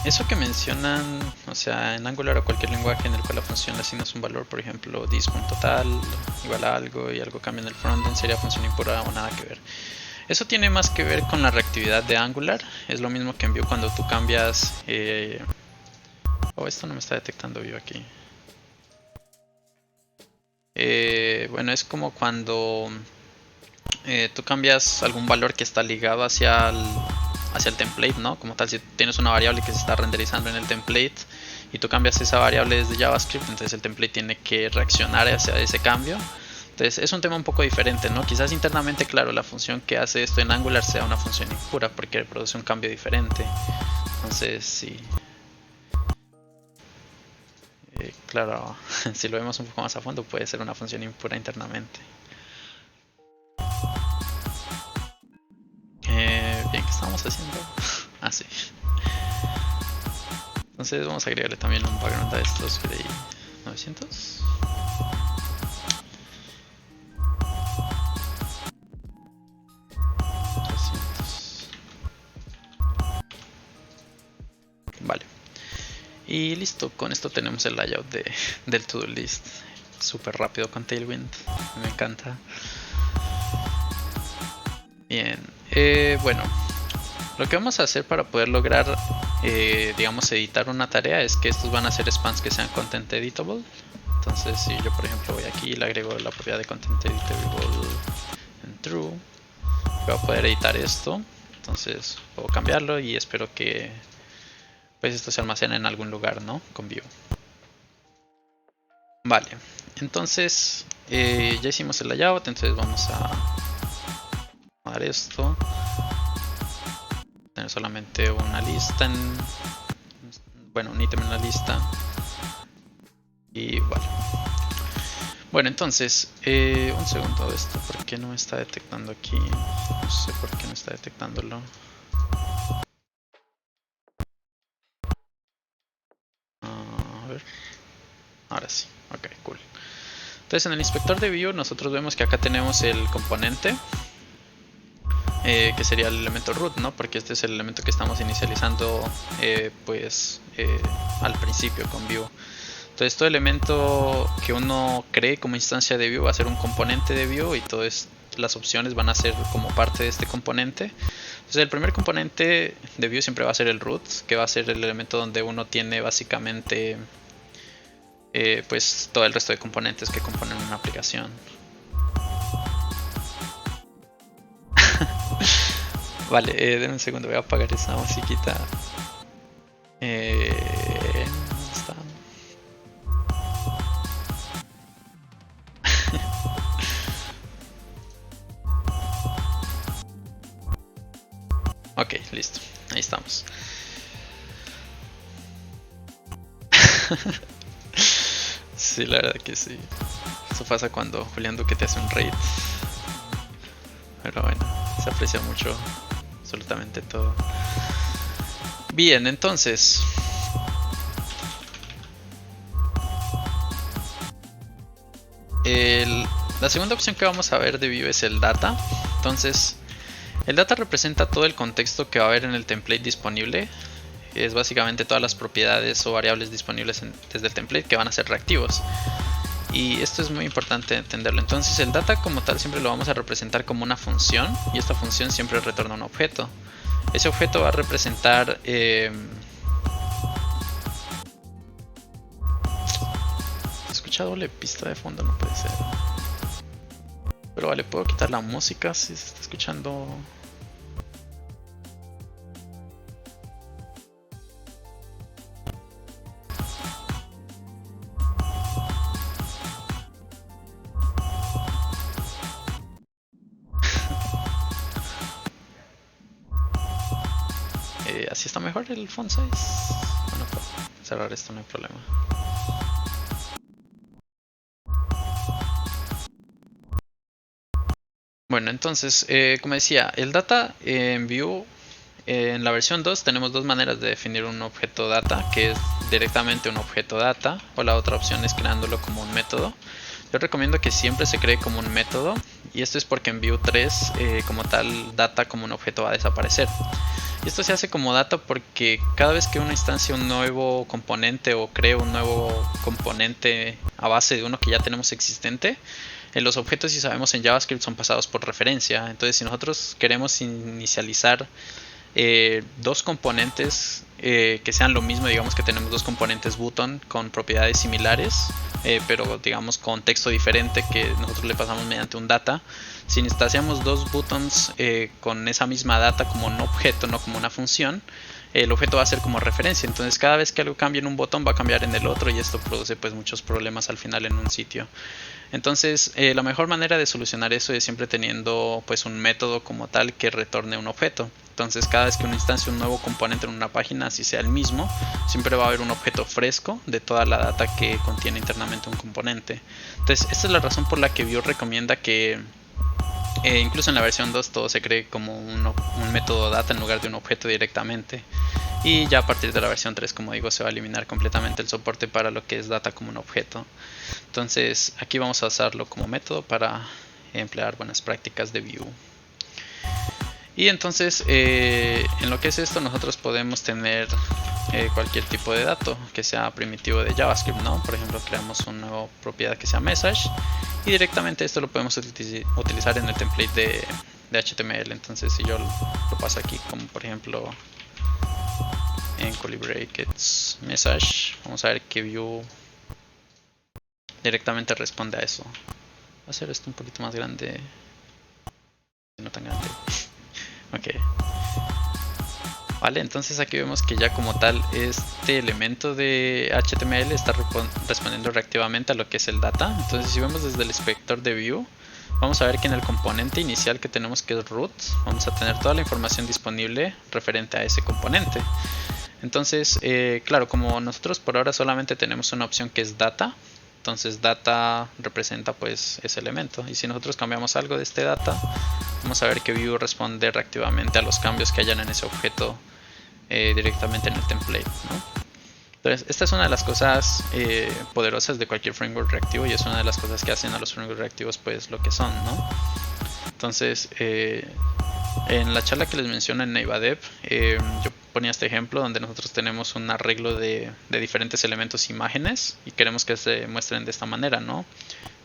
Eso que mencionan, o sea, en Angular o cualquier lenguaje en el cual la función le asignas un valor, por ejemplo, dis.total igual a algo y algo cambia en el frontend, sería función impura o nada que ver. Eso tiene más que ver con la reactividad de Angular. Es lo mismo que en Vue cuando tú cambias... esto no me está detectando Vue aquí. Bueno, es como cuando tú cambias algún valor que está ligado hacia el template, ¿no? Como tal, si tienes una variable que se está renderizando en el template y tú cambias esa variable desde JavaScript, entonces el template tiene que reaccionar hacia ese cambio. Entonces es un tema un poco diferente, ¿no? Quizás internamente, claro, la función que hace esto en Angular sea una función impura porque produce un cambio diferente. Entonces, sí. Claro, si lo vemos un poco más a fondo, puede ser una función impura internamente. Bien, ¿qué estamos haciendo? Ah, sí. Entonces vamos a agregarle también un background a estos GDI 900. Vale. Y listo, con esto tenemos el layout del to-do list. Súper rápido con Tailwind, me encanta. Bien, bueno, lo que vamos a hacer para poder lograr, digamos, editar una tarea es que estos van a ser spans que sean content editable. Entonces, si yo por ejemplo voy aquí y le agrego la propiedad de content editable en true, voy a poder editar esto. Entonces puedo cambiarlo y espero que pues esto se almacena en algún lugar, ¿no? Con Vue. Vale, entonces ya hicimos el layout, entonces vamos a dar esto. Tener solamente una lista bueno, un ítem en la lista. Y vale. Bueno, entonces, un segundo de esto, ¿por qué no me está detectando aquí? No sé por qué no está detectándolo. A ver. Ahora sí, ok, cool. Entonces en el inspector de Vue nosotros vemos que acá tenemos el componente, que sería el elemento root, ¿no? Porque este es el elemento que estamos inicializando al principio con Vue. Entonces todo elemento que uno cree como instancia de Vue va a ser un componente de Vue y todas las opciones van a ser como parte de este componente. Entonces el primer componente de Vue siempre va a ser el root, que va a ser el elemento donde uno tiene básicamente pues todo el resto de componentes que componen una aplicación. Vale, denme un segundo, voy a apagar esa musiquita. ¿Dónde está? Ok, listo, ahí estamos. Sí, la verdad que sí. Eso pasa cuando Julián Duque te hace un raid. Pero bueno, se aprecia mucho absolutamente todo. Bien, entonces la segunda opción que vamos a ver de Vue es el data. Entonces el data representa todo el contexto que va a haber en el template disponible. Es básicamente todas las propiedades o variables disponibles desde el template que van a ser reactivos. Y esto es muy importante entenderlo. Entonces el data como tal siempre lo vamos a representar como una función, y esta función siempre retorna un objeto. Ese objeto va a representar... escucha doble pista de fondo, no puede ser. Pero vale, puedo quitar la música si se está escuchando. Así está mejor el font size. Bueno, puedo cerrar esto, no hay problema. Bueno, entonces, como decía, el data en Vue, en la versión 2 tenemos dos maneras de definir un objeto data, que es directamente un objeto data, o la otra opción es creándolo como un método. Yo recomiendo que siempre se cree como un método, y esto es porque en Vue 3 como tal data como un objeto va a desaparecer. Y esto se hace como data porque cada vez que uno instancia un nuevo componente o crea un nuevo componente a base de uno que ya tenemos existente, los objetos, si sabemos, en JavaScript son pasados por referencia. Entonces si nosotros queremos inicializar dos componentes que sean lo mismo, digamos que tenemos dos componentes button con propiedades similares, pero digamos con texto diferente que nosotros le pasamos mediante un data. Si instanciamos dos buttons con esa misma data como un objeto, no como una función, el objeto va a ser como referencia. Entonces cada vez que algo cambia en un botón va a cambiar en el otro, y esto produce pues muchos problemas al final en un sitio. Entonces la mejor manera de solucionar eso es siempre teniendo pues un método como tal que retorne un objeto. Entonces cada vez que uno instancia un nuevo componente en una página, así sea el mismo, siempre va a haber un objeto fresco de toda la data que contiene internamente un componente. Entonces esta es la razón por la que Vue recomienda que incluso en la versión 2 todo se cree como un método data en lugar de un objeto directamente. Y ya a partir de la versión 3, como digo, se va a eliminar completamente el soporte para lo que es data como un objeto. Entonces aquí vamos a usarlo como método para emplear buenas prácticas de Vue. Y entonces en lo que es esto nosotros podemos tener cualquier tipo de dato que sea primitivo de JavaScript, ¿no? Por ejemplo, creamos una nueva propiedad que sea message, y directamente esto lo podemos utilizar en el template de HTML. Entonces si yo lo paso aquí como por ejemplo en curly brackets message, vamos a ver que Vue directamente responde a eso. Voy a hacer esto un poquito más grande, no tan grande. Ok. Vale, entonces aquí vemos que ya como tal este elemento de HTML está respondiendo reactivamente a lo que es el data. Entonces si vemos desde el inspector de Vue, vamos a ver que en el componente inicial que tenemos, que es root, vamos a tener toda la información disponible referente a ese componente. Entonces, claro, como nosotros por ahora solamente tenemos una opción que es data, entonces data representa pues ese elemento, y si nosotros cambiamos algo de este data, vamos a ver que Vue responde reactivamente a los cambios que hayan en ese objeto directamente en el template, ¿no? Entonces esta es una de las cosas poderosas de cualquier framework reactivo, y es una de las cosas que hacen a los frameworks reactivos pues lo que son, ¿no? Entonces en la charla que les mencioné en Neighbor yo ponía este ejemplo donde nosotros tenemos un arreglo de diferentes elementos imágenes y queremos que se muestren de esta manera, ¿no?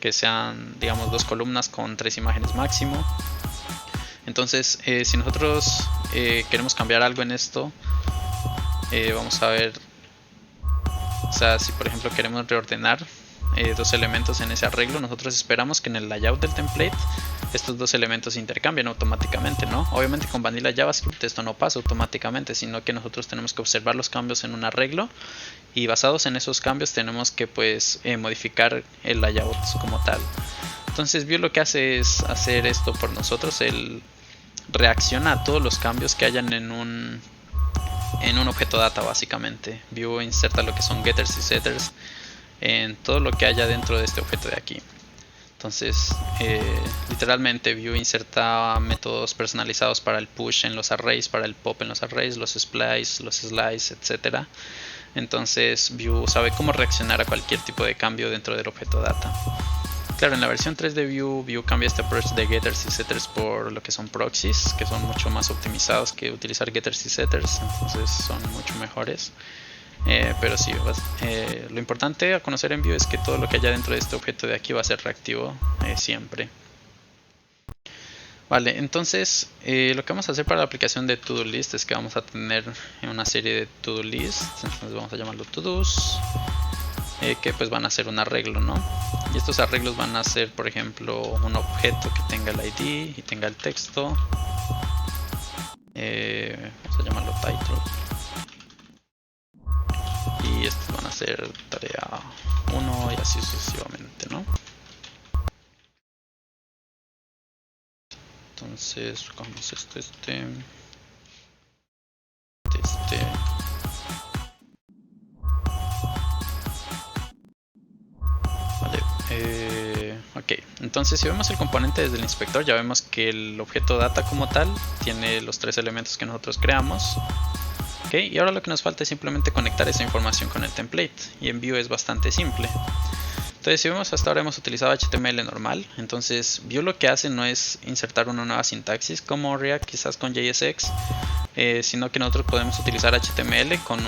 Que sean, digamos, dos columnas con 3 imágenes máximo. Entonces si nosotros queremos cambiar algo en esto, vamos a ver, o sea, si por ejemplo queremos reordenar dos elementos en ese arreglo, nosotros esperamos que en el layout del template estos dos elementos se intercambien automáticamente, ¿no? Obviamente con Vanilla JavaScript esto no pasa automáticamente, sino que nosotros tenemos que observar los cambios en un arreglo, y basados en esos cambios tenemos que pues modificar el layout como tal. Entonces Vue lo que hace es hacer esto por nosotros. Él reacciona a todos los cambios que hayan en un objeto data básicamente. Vue inserta lo que son getters y setters en todo lo que haya dentro de este objeto de aquí. Entonces literalmente Vue inserta métodos personalizados para el push en los arrays, para el pop en los arrays, los splice, los slice, etc. Entonces Vue sabe cómo reaccionar a cualquier tipo de cambio dentro del objeto data. Claro, en la versión 3 de Vue cambia este approach de getters y setters por lo que son proxies, que son mucho más optimizados que utilizar getters y setters, entonces son mucho mejores. Pero sí, lo importante a conocer en Vue es que todo lo que haya dentro de este objeto de aquí va a ser reactivo siempre. Vale, entonces lo que vamos a hacer para la aplicación de To-Do List es que vamos a tener una serie de To-Do List, entonces vamos a llamarlo To-Dos, que pues van a ser un arreglo, ¿no? Y estos arreglos van a ser, por ejemplo, un objeto que tenga el ID y tenga el texto. Vamos a llamarlo title. Y estos van a ser tarea 1 y así sucesivamente, ¿no? Entonces, cogemos este. Vale, ok, entonces si vemos el componente desde el inspector, ya vemos que el objeto data como tal tiene los 3 elementos que nosotros creamos. Ok, y ahora lo que nos falta es simplemente conectar esa información con el template, y en Vue es bastante simple. Entonces si vemos, hasta ahora hemos utilizado HTML normal. Entonces Vue lo que hace no es insertar una nueva sintaxis como React quizás con JSX, sino que nosotros podemos utilizar HTML con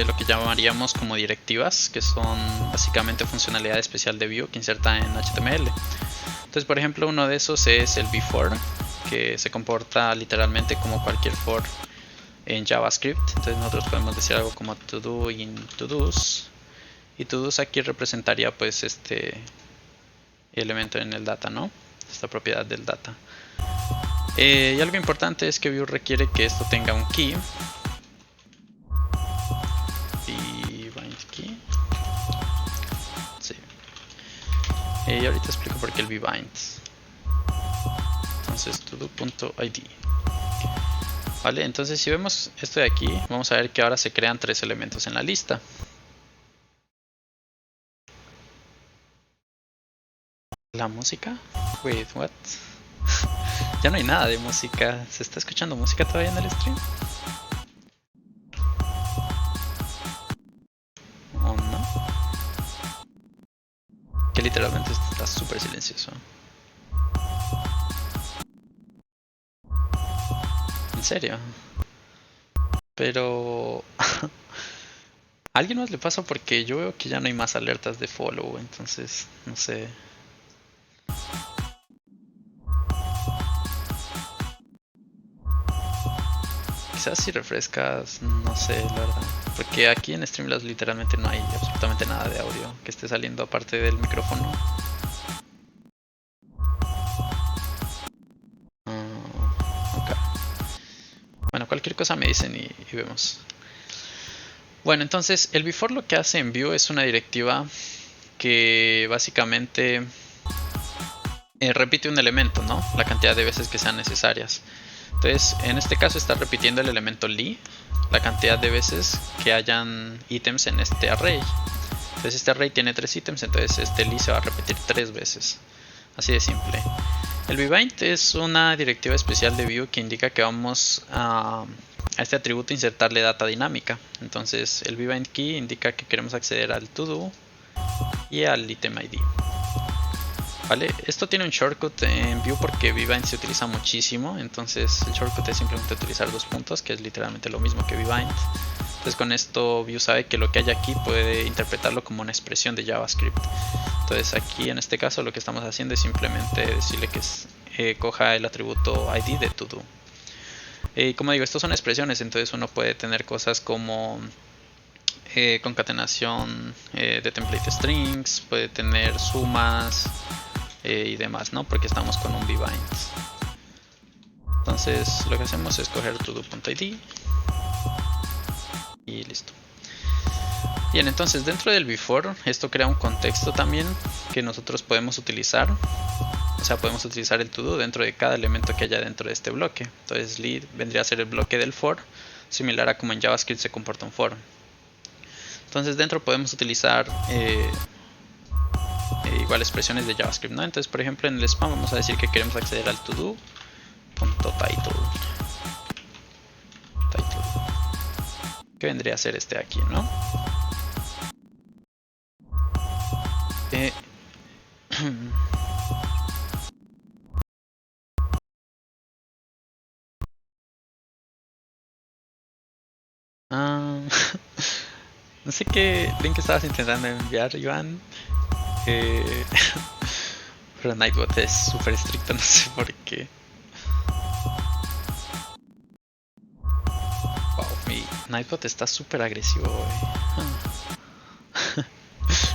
lo que llamaríamos como directivas, que son básicamente funcionalidad especial de Vue que inserta en HTML. Entonces, por ejemplo, uno de esos es el before, que se comporta literalmente como cualquier for en JavaScript. Entonces nosotros podemos decir algo como to do in to do's, y to do's aquí representaría pues este elemento en el data, ¿no? Esta propiedad del data. Y algo importante es que Vue requiere que esto tenga un key. Bind key. Sí. Y ahorita explico por qué el bind. Entonces todo.id. Vale, entonces si vemos esto de aquí, vamos a ver que ahora se crean 3 elementos en la lista. ¿La música? Wait, what? Ya no hay nada de música. ¿Se está escuchando música todavía en el stream? ¿O no? Que literalmente está súper silencioso. ¿En serio? Pero... ¿A alguien más le pasa? Porque yo veo que ya no hay más alertas de follow, entonces no sé. Quizás si refrescas, no sé, la verdad. Porque aquí en Streamlabs literalmente no hay absolutamente nada de audio que esté saliendo aparte del micrófono. Okay. Bueno, cualquier cosa me dicen y vemos. Bueno, entonces el before lo que hace en Vue es una directiva que básicamente repite un elemento, ¿no? La cantidad de veces que sean necesarias. Entonces, en este caso está repitiendo el elemento li, la cantidad de veces que hayan ítems en este array. Entonces este array tiene 3 ítems, entonces este li se va a repetir 3 veces. Así de simple. El bbind es una directiva especial de Vue que indica que vamos a este atributo insertarle data dinámica. Entonces el bbind key indica que queremos acceder al todo y al item id. Vale, esto tiene un shortcut en Vue porque bbind se utiliza muchísimo. Entonces el shortcut es simplemente utilizar 2 puntos, que es literalmente lo mismo que bbind. Entonces con esto Vue sabe que lo que hay aquí puede interpretarlo como una expresión de JavaScript. Entonces aquí en este caso lo que estamos haciendo es simplemente decirle que coja el atributo id de todo. Como digo, estos son expresiones, entonces uno puede tener cosas como concatenación de template strings, puede tener sumas y demás, ¿no? Porque estamos con un bbind. Entonces lo que hacemos es coger todo.id y listo. Bien, entonces dentro del before esto crea un contexto también que nosotros podemos utilizar. O sea, podemos utilizar el todo dentro de cada elemento que haya dentro de este bloque. Entonces lead vendría a ser el bloque del for, similar a como en JavaScript se comporta un for. Entonces dentro podemos utilizar igual expresiones de JavaScript, ¿no? Entonces por ejemplo en el spam vamos a decir que queremos acceder al todo.title, que vendría a ser este de aquí, ¿no? Ah, no sé qué link estabas intentando enviar, Iván. Eh, pero Nightbot es súper estricto, no sé por qué. Wow, mi Nightbot está súper agresivo hoy.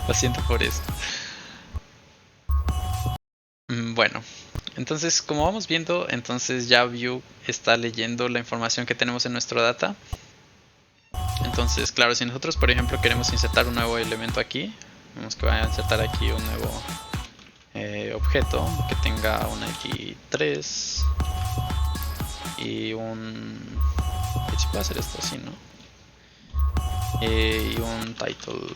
Lo siento por eso. Bueno, entonces como vamos viendo, entonces ya Vue está leyendo la información que tenemos en nuestro data. Entonces, claro, si nosotros por ejemplo queremos insertar un nuevo elemento aquí, vemos que va a insertar aquí un nuevo objeto que tenga un ID 3 y un... si puedo hacer esto así, ¿no? Y un title.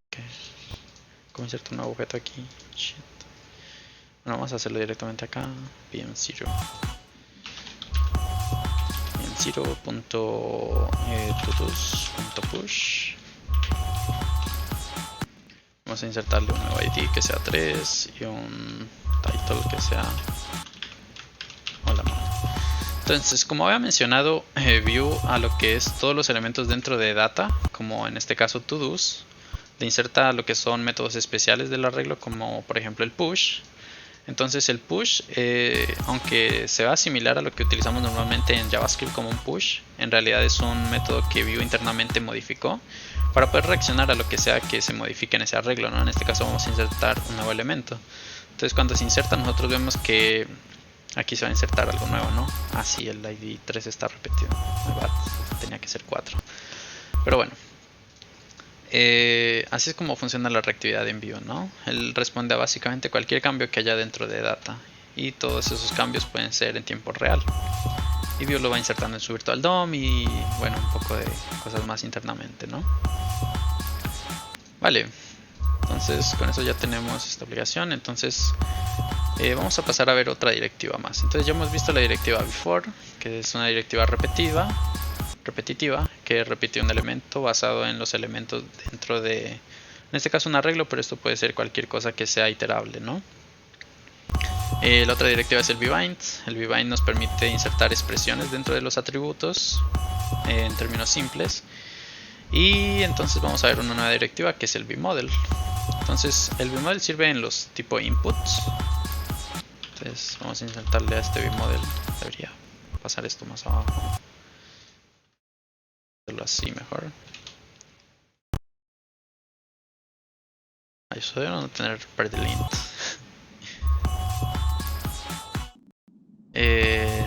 Okay. ¿Cómo inserto un nuevo objeto aquí? Shit. Bueno, vamos a hacerlo directamente acá. VM0. VM0.todos.push. Vamos a insertarle un nuevo ID que sea 3 y un title que sea... Hola, man. Entonces, como había mencionado, Vue a lo que es todos los elementos dentro de data, como en este caso todos, le inserta lo que son métodos especiales del arreglo, como por ejemplo el push. Entonces el push, aunque se va similar a lo que utilizamos normalmente en JavaScript como un push, en realidad es un método que Vue internamente modificó para poder reaccionar a lo que sea que se modifique en ese arreglo, ¿no? En este caso vamos a insertar un nuevo elemento. Entonces cuando se inserta nosotros vemos que aquí se va a insertar algo nuevo, ¿no? Ah, sí, el ID 3 está repetido. Tenía que ser 4. Pero bueno. Así es como funciona la reactividad en Vue, ¿no? Él responde a básicamente cualquier cambio que haya dentro de data. Y todos esos cambios pueden ser en tiempo real. Y Vue lo va insertando en su Virtual DOM y bueno, un poco de cosas más internamente, ¿no? Vale. Entonces con eso ya tenemos esta aplicación. Entonces vamos a pasar a ver otra directiva más. Entonces ya hemos visto la directiva before, que es una directiva repetitiva que repite un elemento basado en los elementos dentro de, en este caso un arreglo, pero esto puede ser cualquier cosa que sea iterable, ¿no? La otra directiva es el vbind. El vbind nos permite insertar expresiones dentro de los atributos en términos simples. Y entonces vamos a ver una nueva directiva que es el vmodel. Entonces el vmodel sirve en los tipo inputs. Entonces vamos a insertarle a este vmodel. Debería pasar esto más abajo. Hacerlo así mejor. Eso debe no tener perdelint.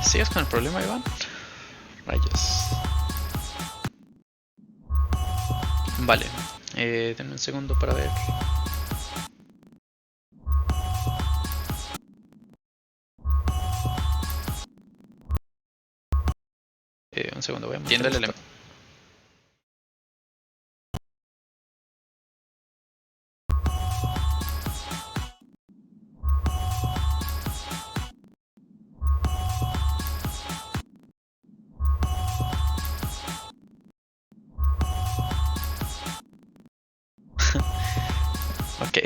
¿Sigues con el problema, Iván? Rayos. Vale. Denme un segundo para ver. Un segundo, voy a meter el elemento. Ok.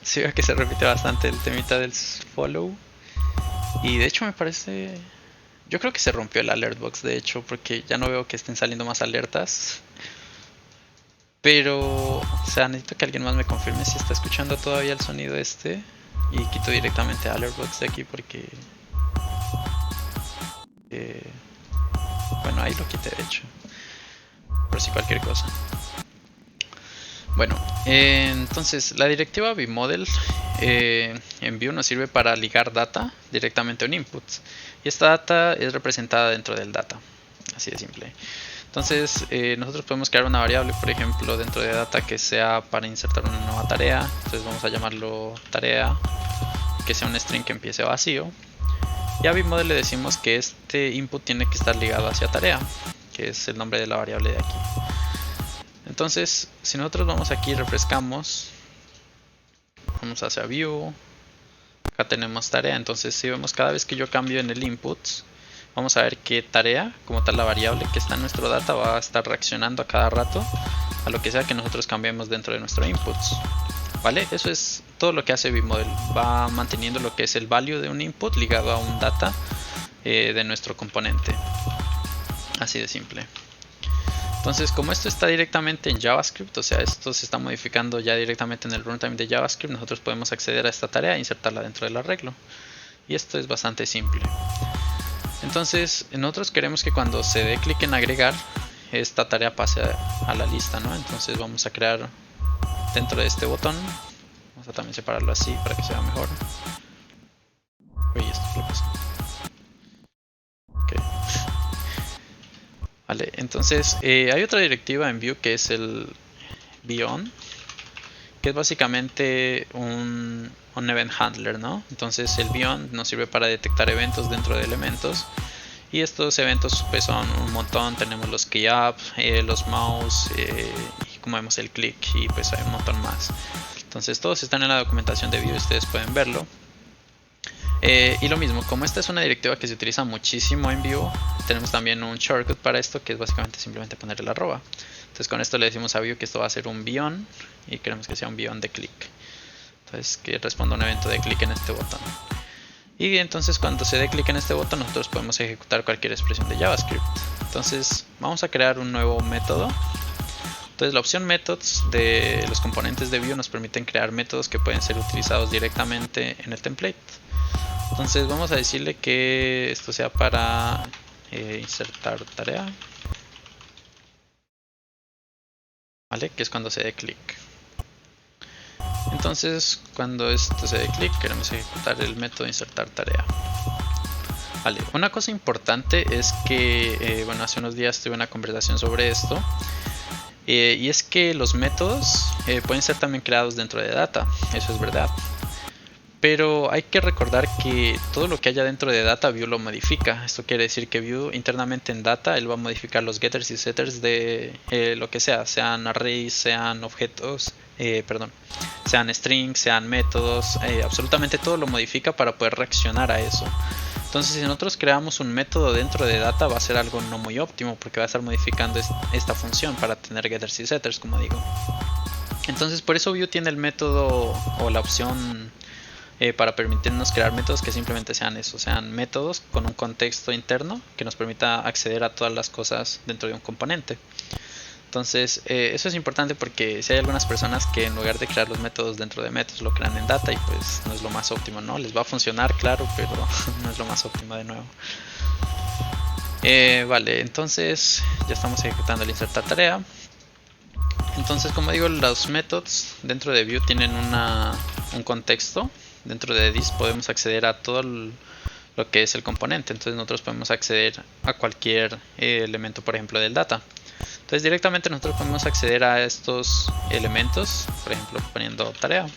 Sí veo que se repite bastante el temita del follow. Y de hecho me parece... Yo creo que se rompió el alert box, de hecho, porque ya no veo que estén saliendo más alertas. Pero, o sea, necesito que alguien más me confirme si está escuchando todavía el sonido este. Y quito directamente alert box de aquí porque... bueno, ahí lo quité de hecho. Por si cualquier cosa. Bueno, entonces la directiva vmodel en Vue nos sirve para ligar data directamente a un input. Y esta data es representada dentro del data. Así de simple. Entonces nosotros podemos crear una variable, por ejemplo, dentro de data que sea para insertar una nueva tarea. Entonces vamos a llamarlo tarea, que sea un string que empiece vacío. Y a vmodel le decimos que este input tiene que estar ligado hacia tarea, que es el nombre de la variable de aquí. Entonces, si nosotros vamos aquí y refrescamos, vamos hacia Vue, acá tenemos tarea. Entonces, si vemos cada vez que yo cambio en el input, vamos a ver que tarea, como tal la variable que está en nuestro data, va a estar reaccionando a cada rato a lo que sea que nosotros cambiemos dentro de nuestro input. ¿Vale? Eso es todo lo que hace ViewModel. Va manteniendo lo que es el value de un input ligado a un data de nuestro componente. Así de simple. Entonces, como esto está directamente en JavaScript, o sea, esto se está modificando ya directamente en el runtime de JavaScript, nosotros podemos acceder a esta tarea e insertarla dentro del arreglo. Y esto es bastante simple. Entonces, nosotros queremos que cuando se dé clic en agregar, esta tarea pase a la lista, ¿no? Entonces vamos a crear dentro de este botón, vamos a también separarlo así para que sea mejor. Uy, esto fue lo que pasó. Okay. Vale, entonces hay otra directiva en Vue que es el beyond, que es básicamente un event handler, ¿no? Entonces el beyond nos sirve para detectar eventos dentro de elementos, y estos eventos pues son un montón. Tenemos los key up, los mouse, y como vemos el click, y pues hay un montón más. Entonces todos están en la documentación de Vue, ustedes pueden verlo. Y lo mismo, como esta es una directiva que se utiliza muchísimo en Vue, tenemos también un shortcut para esto, que es básicamente simplemente ponerle la arroba. Entonces con esto le decimos a Vue que esto va a ser un beyond, y queremos que sea un beyond de click. Entonces que responda un evento de click en este botón. Y entonces cuando se dé clic en este botón, nosotros podemos ejecutar cualquier expresión de JavaScript. Entonces vamos a crear un nuevo método. Entonces la opción methods de los componentes de Vue nos permiten crear métodos que pueden ser utilizados directamente en el template. Entonces vamos a decirle que esto sea para insertar tarea, ¿vale? Que es cuando se dé clic. Entonces cuando esto se dé clic, queremos ejecutar el método insertar tarea. Vale, una cosa importante es que, bueno, hace unos días tuve una conversación sobre esto, y es que los métodos pueden ser también creados dentro de data, eso es verdad. Pero hay que recordar que todo lo que haya dentro de data, Vue lo modifica. Esto quiere decir que Vue internamente en data, él va a modificar los getters y setters de lo que sea, sean arrays, sean objetos, sean strings, sean métodos, absolutamente todo lo modifica para poder reaccionar a eso. Entonces, si nosotros creamos un método dentro de data, va a ser algo no muy óptimo, porque va a estar modificando esta función para tener getters y setters, como digo. Entonces, por eso Vue tiene el método o la opción para permitirnos crear métodos que simplemente sean eso, sean métodos con un contexto interno que nos permita acceder a todas las cosas dentro de un componente. Entonces eso es importante, porque si hay algunas personas que en lugar de crear los métodos dentro de métodos lo crean en data, y pues no es lo más óptimo, ¿no? Les va a funcionar, claro, pero no es lo más óptimo de nuevo. Vale, entonces ya estamos ejecutando el insertar tarea. Entonces, como digo, los métodos dentro de Vue tienen un contexto. Dentro de this podemos acceder a todo lo que es el componente. Entonces nosotros podemos acceder a cualquier elemento, por ejemplo, del data. Entonces directamente nosotros podemos acceder a estos elementos, por ejemplo, poniendo tarea.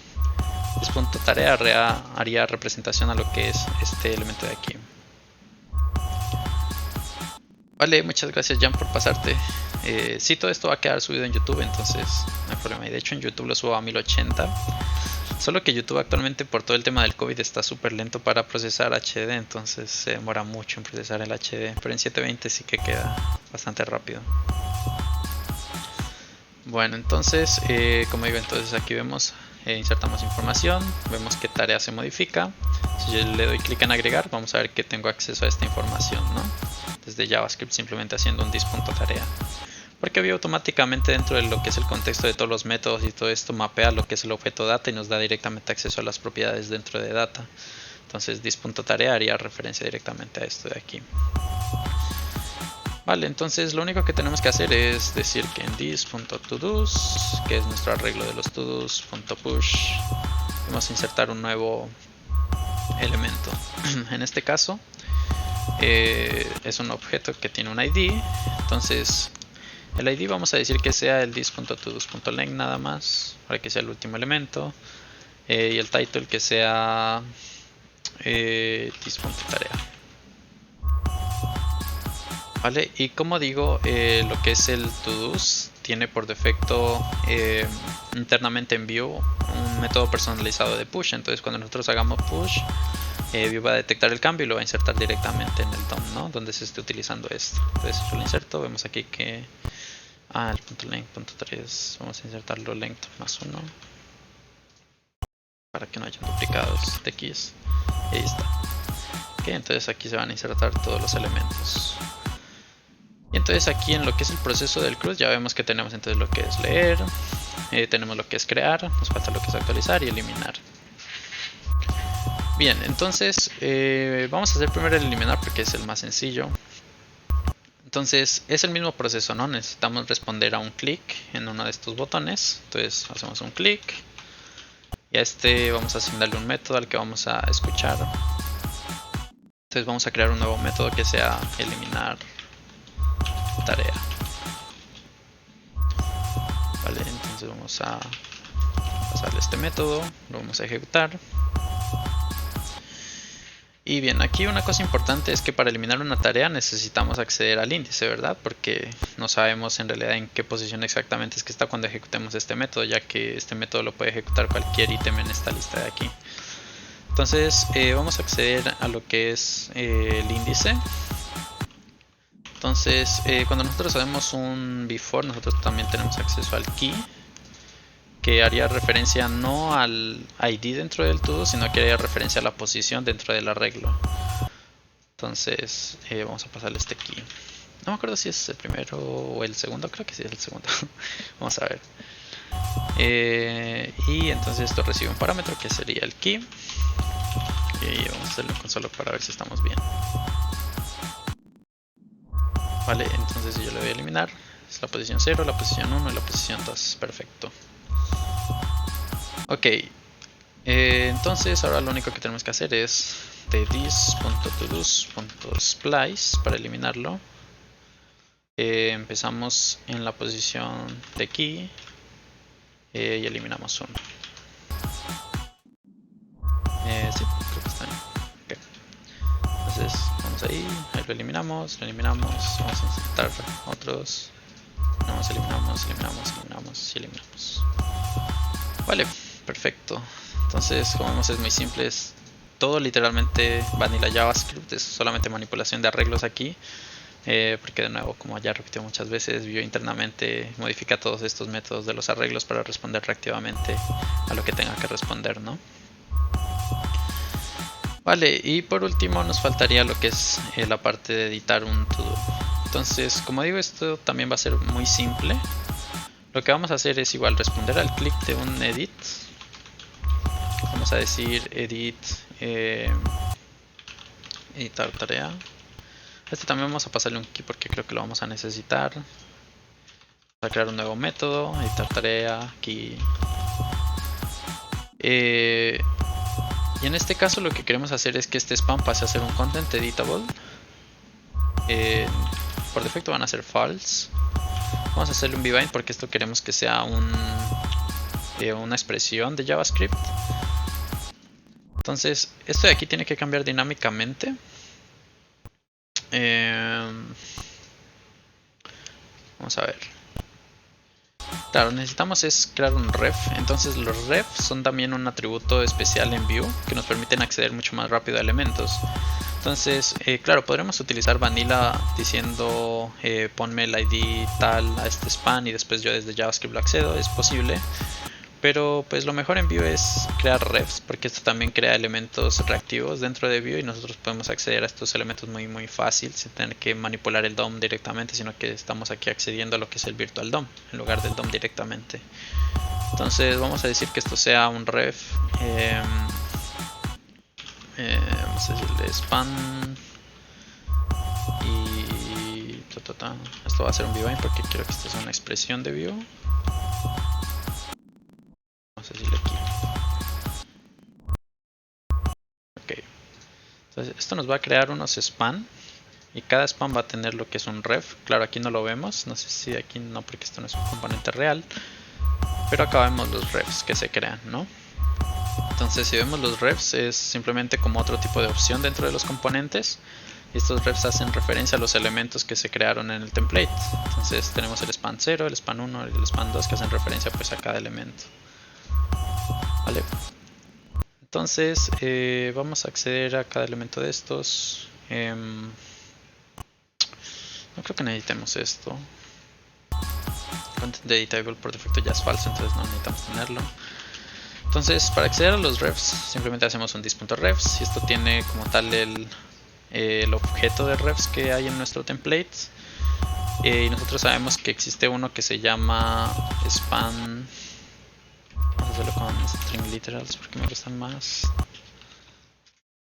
This.tarea haría representación a lo que es este elemento de aquí. Vale, muchas gracias, Jan, por pasarte. Sí, todo esto va a quedar subido en YouTube, entonces no hay problema. Y de hecho en YouTube lo subo a 1080. Solo que YouTube actualmente, por todo el tema del COVID, está súper lento para procesar HD, entonces se demora mucho en procesar el HD, pero en 720 sí que queda bastante rápido. Bueno, entonces, como digo, entonces aquí vemos, insertamos información, vemos qué tarea se modifica. Si yo le doy clic en agregar, vamos a ver que tengo acceso a esta información, ¿no? Desde JavaScript, simplemente haciendo un this.tarea. Porque Vue automáticamente, dentro de lo que es el contexto de todos los métodos y todo esto, mapea lo que es el objeto data y nos da directamente acceso a las propiedades dentro de data. Entonces this.tarea haría referencia directamente a esto de aquí. Vale, entonces lo único que tenemos que hacer es decir que en this.todos, que es nuestro arreglo de los todos.push, vamos a insertar un nuevo elemento. En este caso es un objeto que tiene un ID. Entonces el ID vamos a decir que sea el this.todos.length nada más, para que sea el último elemento, y el title que sea this.tarea. Vale, y como digo, lo que es el todos tiene por defecto internamente en Vue un método personalizado de push. Entonces cuando nosotros hagamos push, Vue va a detectar el cambio y lo va a insertar directamente en el DOM, ¿no? Donde se esté utilizando esto. Entonces yo lo inserto, vemos aquí que el punto length, punto 3, vamos a insertarlo length más 1. para que no haya duplicados de keys. Y ahí está. Ok, entonces aquí se van a insertar todos los elementos. Y entonces aquí en lo que es el proceso del CRUD ya vemos que tenemos entonces lo que es leer, tenemos lo que es crear, nos falta lo que es actualizar y eliminar. Bien, entonces vamos a hacer primero el eliminar porque es el más sencillo. Entonces es el mismo proceso, ¿no? Necesitamos responder a un clic en uno de estos botones. Entonces hacemos un clic y a este vamos a asignarle un método al que vamos a escuchar. Entonces vamos a crear un nuevo método que sea eliminar tarea. Vale, entonces vamos a pasarle este método, lo vamos a ejecutar. Y bien, aquí una cosa importante es que para eliminar una tarea necesitamos acceder al índice, ¿verdad? Porque no sabemos en realidad en qué posición exactamente es que está cuando ejecutemos este método, ya que este método lo puede ejecutar cualquier ítem en esta lista de aquí. Entonces vamos a acceder a lo que es el índice. Entonces cuando nosotros hacemos un before, nosotros también tenemos acceso al key, que haría referencia no al ID dentro del todo, sino que haría referencia a la posición dentro del arreglo. Entonces vamos a pasarle este key. No me acuerdo si es el primero o el segundo, creo que sí es el segundo. Vamos a ver. Y entonces esto recibe un parámetro que sería el key. Y vamos a hacerlo en console para ver si estamos bien. Vale, entonces yo le voy a eliminar. Es la posición 0, la posición 1 y la posición 2. Perfecto. Ok. Entonces ahora lo único que tenemos que hacer es de this.todos.splice para eliminarlo. Empezamos en la posición de key y eliminamos 1. Sí, creo que está bien. Okay. Entonces vamos ahí lo eliminamos, vamos a insertar otros. Eliminamos y eliminamos. Vale, perfecto. Entonces, como vemos, es muy simple. Es todo literalmente vanilla JavaScript. Es solamente manipulación de arreglos aquí. Porque de nuevo, como ya repetido muchas veces, Vue internamente modifica todos estos métodos de los arreglos para responder reactivamente a lo que tenga que responder, ¿no? Vale, y por último nos faltaría lo que es la parte de editar un todo. Entonces, como digo, esto también va a ser muy simple. Lo que vamos a hacer es igual responder al clic de un edit. Vamos a decir edit editar tarea. Este también vamos a pasarle un key porque creo que lo vamos a necesitar. Vamos a crear un nuevo método, editar tarea, key. Y en este caso lo que queremos hacer es que este spam pase a ser un content editable. Por defecto van a ser false. Vamos a hacerle un vbind porque esto queremos que sea una expresión de JavaScript. Entonces esto de aquí tiene que cambiar dinámicamente. Vamos a ver. Claro, necesitamos es crear un ref. Entonces los ref son también un atributo especial en Vue que nos permiten acceder mucho más rápido a elementos. Entonces, claro, podremos utilizar vanilla diciendo ponme el ID tal a este span y después yo desde JavaScript lo accedo, es posible. Pero pues lo mejor en Vue es crear refs, porque esto también crea elementos reactivos dentro de Vue y nosotros podemos acceder a estos elementos muy fácil sin tener que manipular el DOM directamente, sino que estamos aquí accediendo a lo que es el virtual DOM en lugar del DOM directamente. Entonces vamos a decir que esto sea un ref, vamos a decirle span y esto va a ser un vbind porque quiero que esto sea una expresión de Vue. Vamos a decirle aquí. Ok. Entonces esto nos va a crear unos span y cada span va a tener lo que es un ref. Claro, aquí no lo vemos, no sé si aquí no porque esto no es un componente real, pero acá vemos los refs que se crean, ¿no? Entonces si vemos los refs es simplemente como otro tipo de opción dentro de los componentes. Estos refs hacen referencia a los elementos que se crearon en el template. Entonces tenemos el span 0, el span 1 y el span 2 que hacen referencia pues a cada elemento. Vale. Entonces vamos a acceder a cada elemento de estos. No creo que necesitemos esto. Content editable por defecto ya es falso, entonces no necesitamos tenerlo. Entonces, para acceder a los refs, simplemente hacemos un dis.refs y esto tiene como tal el objeto de refs que hay en nuestro template. Y nosotros sabemos que existe uno que se llama span. Vamos a hacerlo con string literals porque me gustan más.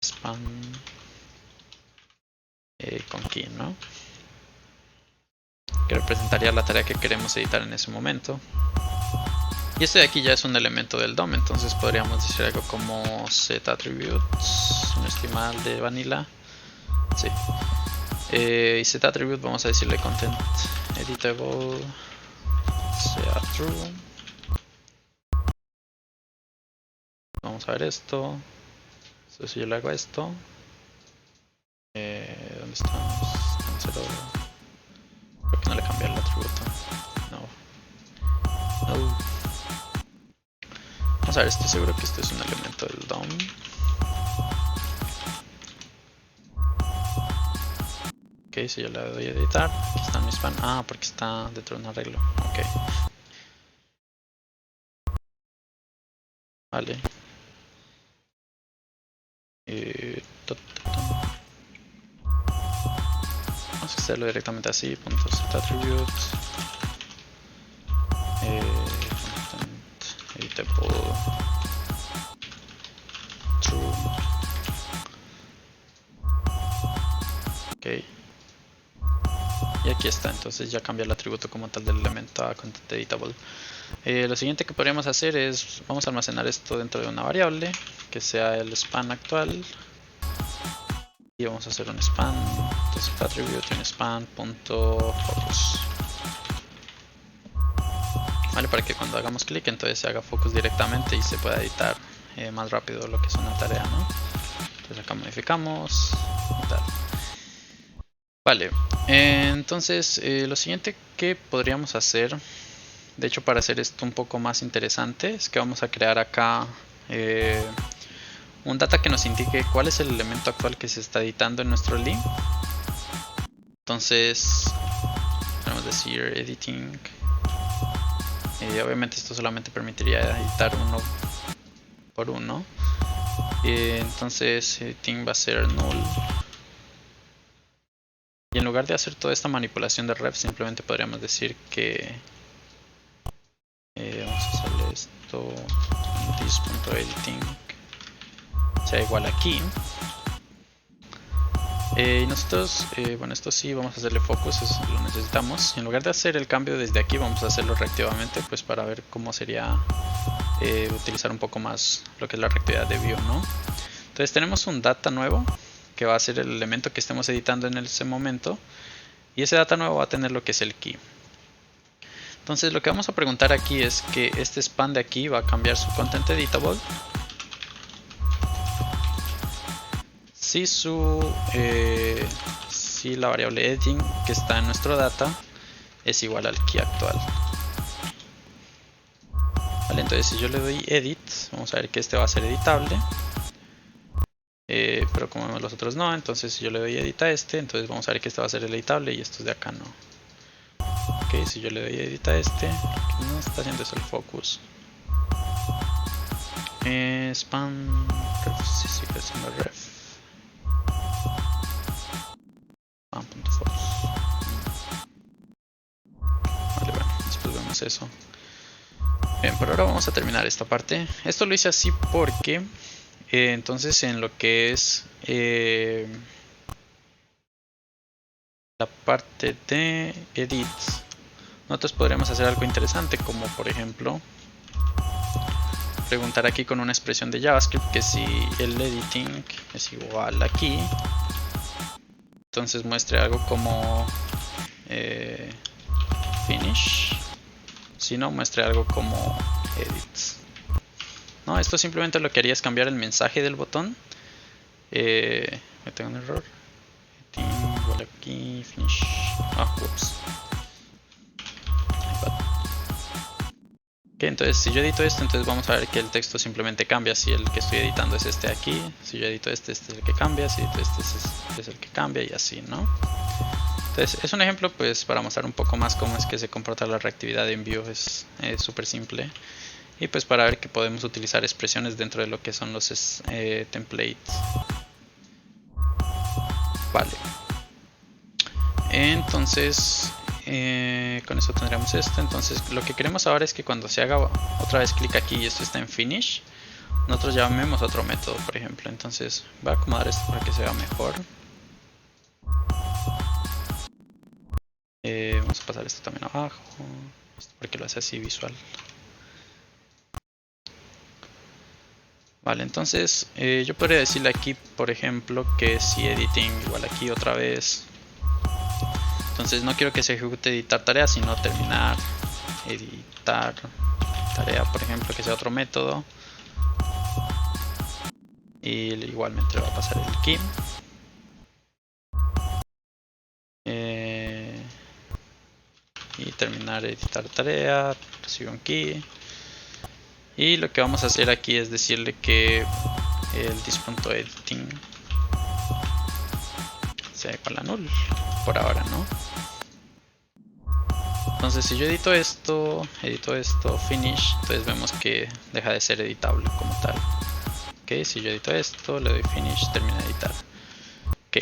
Span con key, ¿no? Que representaría la tarea que queremos editar en ese momento. Y este de aquí ya es un elemento del DOM, entonces podríamos decir algo como set attributes, no estoy mal de vanilla. Sí. Y set attribute vamos a decirle content editable sea true. Vamos a ver esto. Entonces si yo le hago esto. ¿Dónde estamos? Creo que no le cambié el atributo. No. Vamos a ver, estoy seguro que esto es un elemento del DOM. Ok, si yo le doy a editar, aquí está mi span. Ah, porque está dentro de un arreglo. Ok. Vale. Vamos a hacerlo directamente así. .set attributes. Content editable true. Ok. Y aquí está, entonces ya cambia el atributo como tal del elemento a content editable. Lo siguiente que podríamos hacer es, vamos a almacenar esto dentro de una variable que sea el span actual. Y vamos a hacer un span, entonces attribute un span.focus. Vale, para que cuando hagamos clic entonces se haga focus directamente y se pueda editar más rápido lo que es una tarea, ¿no? Entonces acá modificamos y tal. Vale, entonces lo siguiente que podríamos hacer, de hecho para hacer esto un poco más interesante, es que vamos a crear acá un data que nos indique cuál es el elemento actual que se está editando en nuestro link. Entonces podemos decir editing. Obviamente esto solamente permitiría editar uno por uno. Entonces editing va a ser null. Y en lugar de hacer toda esta manipulación de ref, simplemente podríamos decir que vamos a hacerle esto this.editing sea igual aquí. Y nosotros, bueno, esto sí vamos a hacerle focus, eso lo necesitamos. Y en lugar de hacer el cambio desde aquí, vamos a hacerlo reactivamente, pues para ver cómo sería utilizar un poco más lo que es la reactividad de view, ¿no? Entonces tenemos un data nuevo que va a ser el elemento que estemos editando en ese momento. Y ese data nuevo va a tener lo que es el key. Entonces lo que vamos a preguntar aquí es que este span de aquí va a cambiar su content editable si la variable editing que está en nuestro data es igual al key actual. Vale, entonces si yo le doy edit, vamos a ver que este va a ser editable. Pero como los otros no, entonces si yo le doy edit a este, entonces vamos a ver que este va a ser editable y estos de acá no. Ok, si yo le doy edit a este, no está haciendo eso el focus. Span ref, si sigue haciendo ref. Span.focus. Vale, bueno, después vemos eso. Bien, por ahora vamos a terminar esta parte. Esto lo hice así porque entonces en lo que es la parte de edit, nosotros podríamos hacer algo interesante, como por ejemplo preguntar aquí con una expresión de JavaScript que si el editing es igual aquí, entonces muestre algo como finish, si no muestre algo como edit. No, esto simplemente lo que haría es cambiar el mensaje del botón. Me tengo un error. Editing igual aquí, finish. Whoops. Ok, entonces si yo edito esto, entonces vamos a ver que el texto simplemente cambia si el que estoy editando es este aquí. Si yo edito este es el que cambia. Si edito este es el que cambia y así, ¿no? Entonces es un ejemplo pues para mostrar un poco más cómo es que se comporta la reactividad en Vue. Es súper simple. y pues para ver que podemos utilizar expresiones dentro de lo que son los templates. Vale, entonces con eso tendremos esto. Entonces lo que queremos ahora es que cuando se haga otra vez clic aquí y esto está en finish, nosotros llamemos otro método, por ejemplo. Entonces voy a acomodar esto para que se vea mejor. Vamos a pasar esto también abajo, porque lo hace así visual. Vale, entonces yo podría decirle aquí, por ejemplo, que si editing igual aquí otra vez. Entonces no quiero que se ejecute editar tarea, sino terminar editar tarea, por ejemplo, que sea otro método. Y igualmente le va a pasar el key. Y terminar editar tarea, recibe un key. Y lo que vamos a hacer aquí es decirle que el this.editing sea igual a null, por ahora, ¿no? Entonces si yo edito esto, finish, entonces vemos que deja de ser editable como tal. Ok, si yo edito esto, le doy finish, termina de editar. Ok.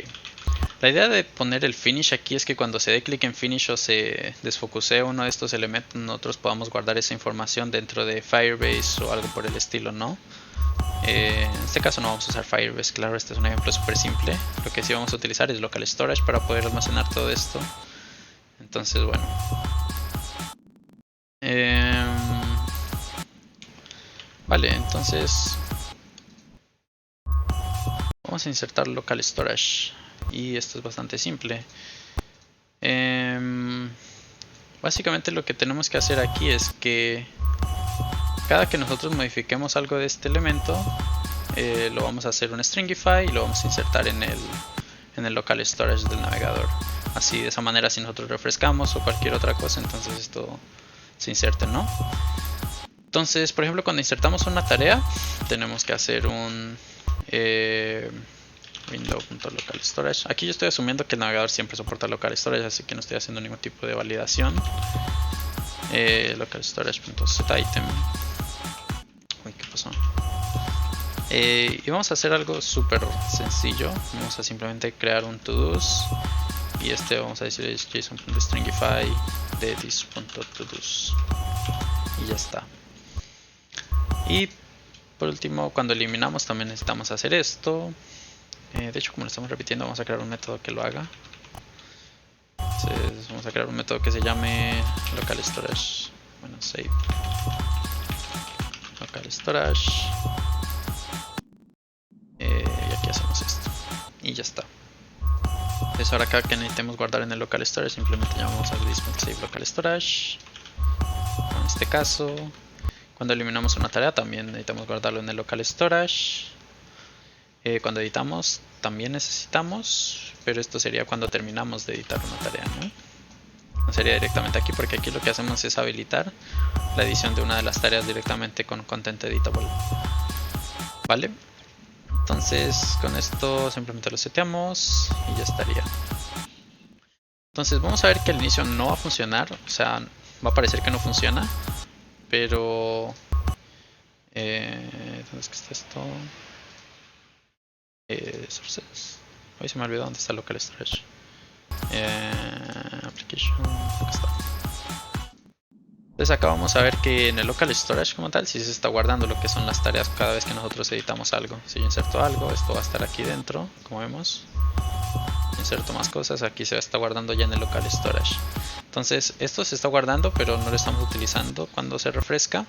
La idea de poner el finish aquí es que cuando se dé clic en finish o se desfocusee uno de estos elementos, nosotros podamos guardar esa información dentro de Firebase o algo por el estilo, ¿no? En este caso no vamos a usar Firebase, claro, este es un ejemplo súper simple. Lo que sí vamos a utilizar es local storage para poder almacenar todo esto. Entonces, bueno. Vale, entonces vamos a insertar local storage. Y esto es bastante simple. Básicamente lo que tenemos que hacer aquí es que cada que nosotros modifiquemos algo de este elemento, lo vamos a hacer un stringify y lo vamos a insertar en el local storage del navegador. Así, de esa manera, si nosotros refrescamos o cualquier otra cosa, entonces esto se inserte, ¿no? Entonces, por ejemplo, cuando insertamos una tarea, tenemos que hacer un window.local storage. Aquí yo estoy asumiendo que el navegador siempre soporta local storage, así que no estoy haciendo ningún tipo de validación. Local storage.setItem. Uy, ¿qué pasó? Y vamos a hacer algo súper sencillo. Vamos a simplemente crear un todos y este vamos a decir es json.stringify de this.todos y ya está. Y por último, cuando eliminamos también necesitamos hacer esto. De hecho, como lo estamos repitiendo, vamos a crear un método que lo haga. Entonces vamos a crear un método que se llame local storage. Bueno, save local storage. Y aquí hacemos esto. Y ya está. Entonces ahora cada que necesitemos guardar en el local storage, simplemente llamamos al this.save local storage. En este caso, cuando eliminamos una tarea, también necesitamos guardarlo en el local storage. Cuando editamos, también necesitamos, pero esto sería cuando terminamos de editar una tarea, ¿no? No sería directamente aquí, porque aquí lo que hacemos es habilitar la edición de una de las tareas directamente con content editable. ¿Vale? Entonces con esto simplemente lo seteamos y ya estaría. Entonces vamos a ver que al inicio no va a funcionar, o sea, va a parecer que no funciona, pero ¿dónde es que está esto? Sources. Hoy se me olvidó dónde está local storage. Application, acá está. Entonces acá vamos a ver que en el local storage como tal, si se está guardando lo que son las tareas cada vez que nosotros editamos algo. Si yo inserto algo, esto va a estar aquí dentro, como vemos. Inserto más cosas, aquí se está guardando ya en el local storage. Entonces esto se está guardando, pero no lo estamos utilizando cuando se refresca.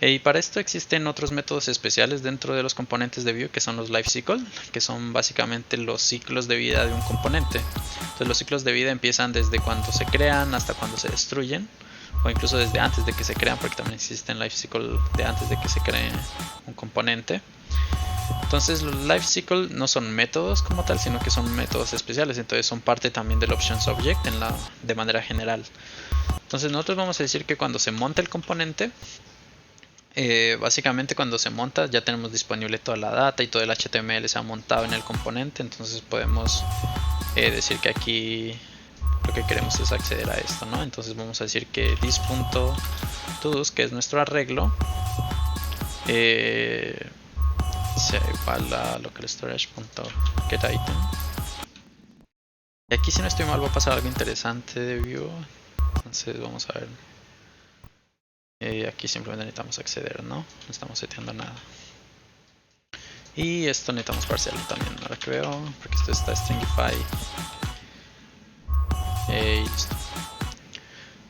Y para esto existen otros métodos especiales dentro de los componentes de Vue, que son los life cycle, que son básicamente los ciclos de vida de un componente. Entonces los ciclos de vida empiezan desde cuando se crean hasta cuando se destruyen, o incluso desde antes de que se crean, porque también existen life cycle de antes de que se cree un componente. Entonces los life cycle no son métodos como tal, sino que son métodos especiales, entonces son parte también del options object de manera general. Entonces nosotros vamos a decir que cuando se monta el componente, básicamente cuando se monta ya tenemos disponible toda la data y todo el HTML se ha montado en el componente. Entonces podemos decir que aquí lo que queremos es acceder a esto, ¿no? Entonces vamos a decir que this.todos, que es nuestro arreglo, sea igual a local storage.getItem. Y aquí, si no estoy mal, va a pasar algo interesante de view. Entonces vamos a ver. Aquí simplemente necesitamos acceder, ¿no? No estamos seteando nada. Y esto necesitamos parsearlo también, ahora que veo, porque esto está stringify. Y listo.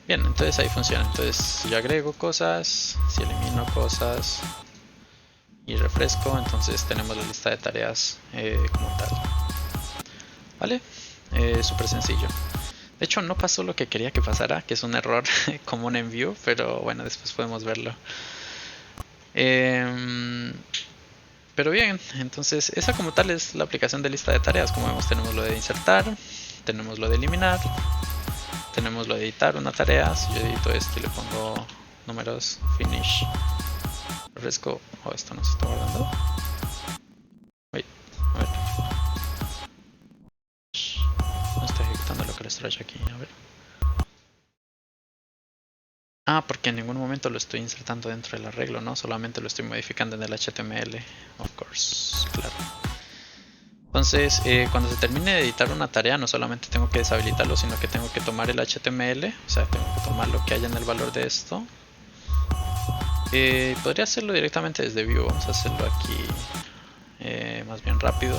Bien, entonces ahí funciona. Entonces si yo agrego cosas, si elimino cosas y refresco, entonces tenemos la lista de tareas como tal. ¿Vale? Súper sencillo. De hecho no pasó lo que quería que pasara, que es un error común en Vue, pero bueno, después podemos verlo. Pero bien, entonces esa como tal es la aplicación de lista de tareas. Como vemos, tenemos lo de insertar, tenemos lo de eliminar, tenemos lo de editar una tarea. Si yo edito esto y le pongo números, finish, refresco. Oh, esto no se está guardando. Wait, a ver. No está ejecutando lo que les trae aquí, a ver. Ah, porque en ningún momento lo estoy insertando dentro del arreglo, ¿no? Solamente lo estoy modificando en el HTML, of course, claro. Entonces, cuando se termine de editar una tarea, no solamente tengo que deshabilitarlo, sino que tengo que tomar el HTML, o sea, tengo que tomar lo que haya en el valor de esto. Podría hacerlo directamente desde Vue, vamos a hacerlo aquí más bien rápido.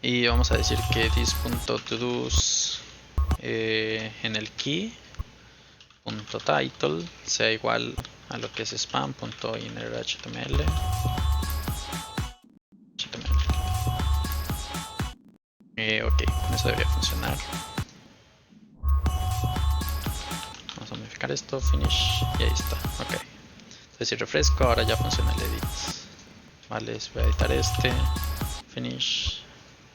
Y vamos a decir que this.todos en el key .title sea igual a lo que es spam.innerHTML. Ok, con eso debería funcionar. Vamos a modificar esto, finish, y ahí está. Ok, entonces si refresco, ahora ya funciona el edit. Vale, voy a editar este, finish,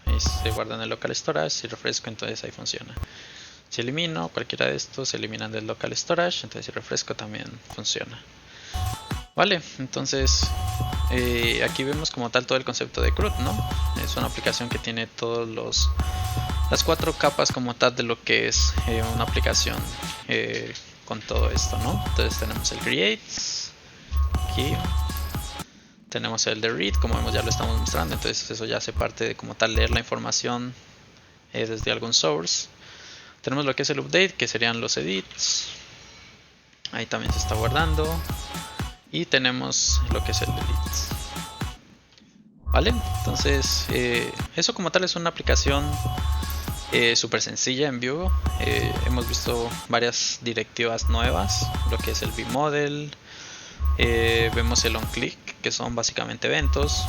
ahí se guarda en el local storage. Si refresco, entonces ahí funciona. Si elimino cualquiera de estos, se eliminan del local storage, entonces si refresco también funciona. Vale, entonces aquí vemos como tal todo el concepto de CRUD, ¿no? Es una aplicación que tiene todos las 4 capas como tal de lo que es una aplicación con todo esto, ¿no? Entonces tenemos el create, aquí tenemos el de read, como vemos ya lo estamos mostrando, entonces eso ya hace parte de como tal leer la información desde algún source. Tenemos lo que es el update, que serían los edits, ahí también se está guardando. Y tenemos lo que es el delete. Vale, entonces eso como tal es una aplicación súper sencilla en Vue. Hemos visto varias directivas nuevas, lo que es el vModel, vemos el onClick, que son básicamente eventos.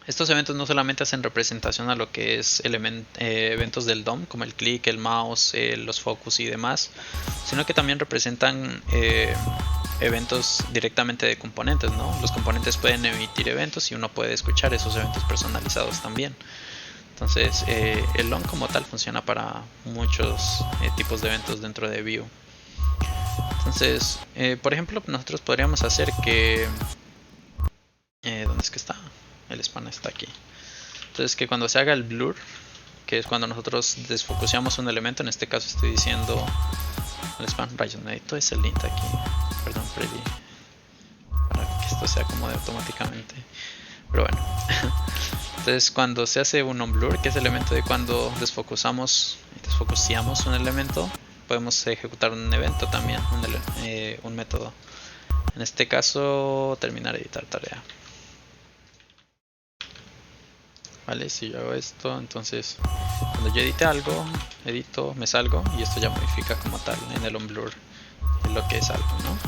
Estos eventos no solamente hacen representación a lo que es eventos del DOM, como el click, el mouse, los focus y demás, sino que también representan eventos directamente de componentes, ¿no? Los componentes pueden emitir eventos y uno puede escuchar esos eventos personalizados también. Entonces, el LON como tal funciona para muchos tipos de eventos dentro de Vue. Entonces, por ejemplo, nosotros podríamos hacer que... ¿dónde es que está? El span está aquí. Entonces, que cuando se haga el blur, que es cuando nosotros desfocuseamos un elemento, en este caso estoy diciendo el span, rayos, necesito ese lint aquí. Perdón, Freddy, para que esto se acomode automáticamente. Pero bueno, entonces cuando se hace un on-blur, que es el elemento de cuando desfocuseamos un elemento, podemos ejecutar un evento también, un método. En este caso, terminar editar tarea. Vale, si yo hago esto, entonces cuando yo edite algo, edito, me salgo y esto ya modifica como tal en el on-blur lo que es algo, ¿no?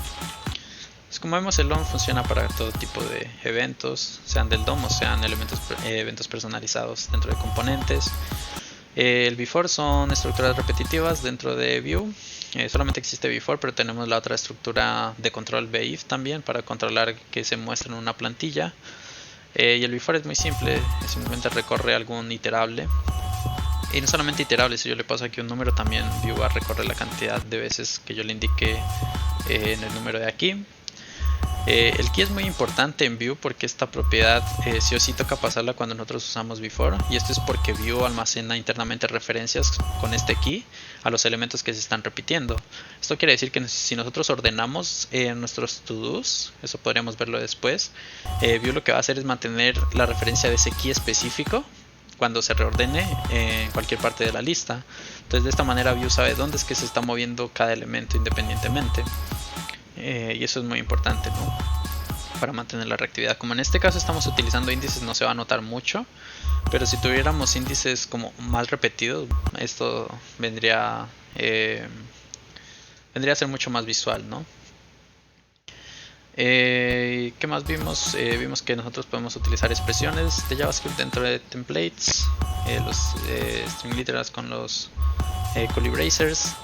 Pues como vemos, el LOM funciona para todo tipo de eventos, sean del DOM o sean eventos personalizados dentro de componentes. El before son estructuras repetitivas dentro de Vue. Solamente existe before, pero tenemos la otra estructura de control beif también para controlar que se muestre en una plantilla. Y el before es muy simple, simplemente recorre algún iterable. Y no solamente iterable, si yo le paso aquí un número, también Vue va a recorrer la cantidad de veces que yo le indique en el número de aquí. El key es muy importante en Vue porque esta propiedad sí o sí toca pasarla cuando nosotros usamos before, y esto es porque Vue almacena internamente referencias con este key a los elementos que se están repitiendo. Esto quiere decir que si nosotros ordenamos nuestros to-dos, eso podríamos verlo después, Vue lo que va a hacer es mantener la referencia de ese key específico cuando se reordene en cualquier parte de la lista. Entonces de esta manera Vue sabe dónde es que se está moviendo cada elemento independientemente. Y eso es muy importante, ¿no? Para mantener la reactividad. Como en este caso estamos utilizando índices, no se va a notar mucho, pero si tuviéramos índices como más repetidos, esto vendría a ser mucho más visual, ¿no? ¿Qué más vimos? Vimos que nosotros podemos utilizar expresiones de JavaScript dentro de templates, los string literals con los curly bracers,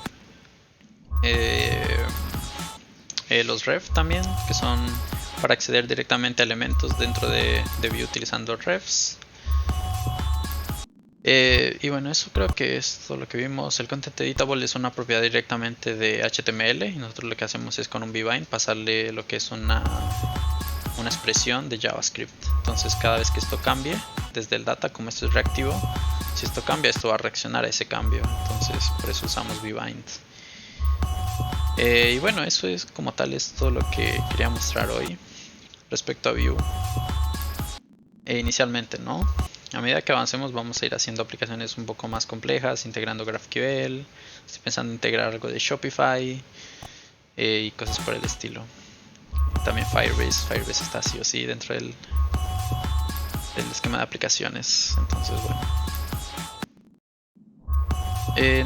los ref también, que son para acceder directamente a elementos dentro de Vue utilizando refs. Y bueno, eso creo que es todo lo que vimos. El Content Editable es una propiedad directamente de HTML, y nosotros lo que hacemos es con un vbind pasarle lo que es una expresión de JavaScript. Entonces cada vez que esto cambie desde el data, como esto es reactivo, si esto cambia, esto va a reaccionar a ese cambio. Entonces por eso usamos vbind. Y bueno, eso es como tal, es todo lo que quería mostrar hoy respecto a Vue. Inicialmente, ¿no? A medida que avancemos vamos a ir haciendo aplicaciones un poco más complejas, integrando GraphQL, estoy pensando en integrar algo de Shopify y cosas por el estilo. También Firebase está sí o sí dentro del esquema de aplicaciones, entonces bueno.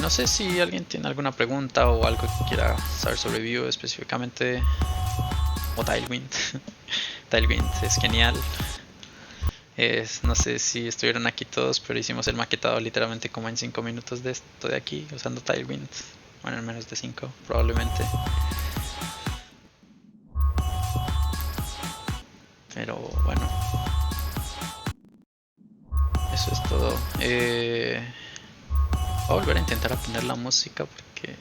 No sé si alguien tiene alguna pregunta o algo que quiera saber sobre Vue específicamente, o Tailwind. Tailwind es genial. No sé si estuvieron aquí todos, pero hicimos el maquetado literalmente como en 5 minutos de esto de aquí, usando Tailwind. Bueno, en menos de 5 probablemente. Pero bueno, eso es todo. Voy a volver a intentar poner la música porque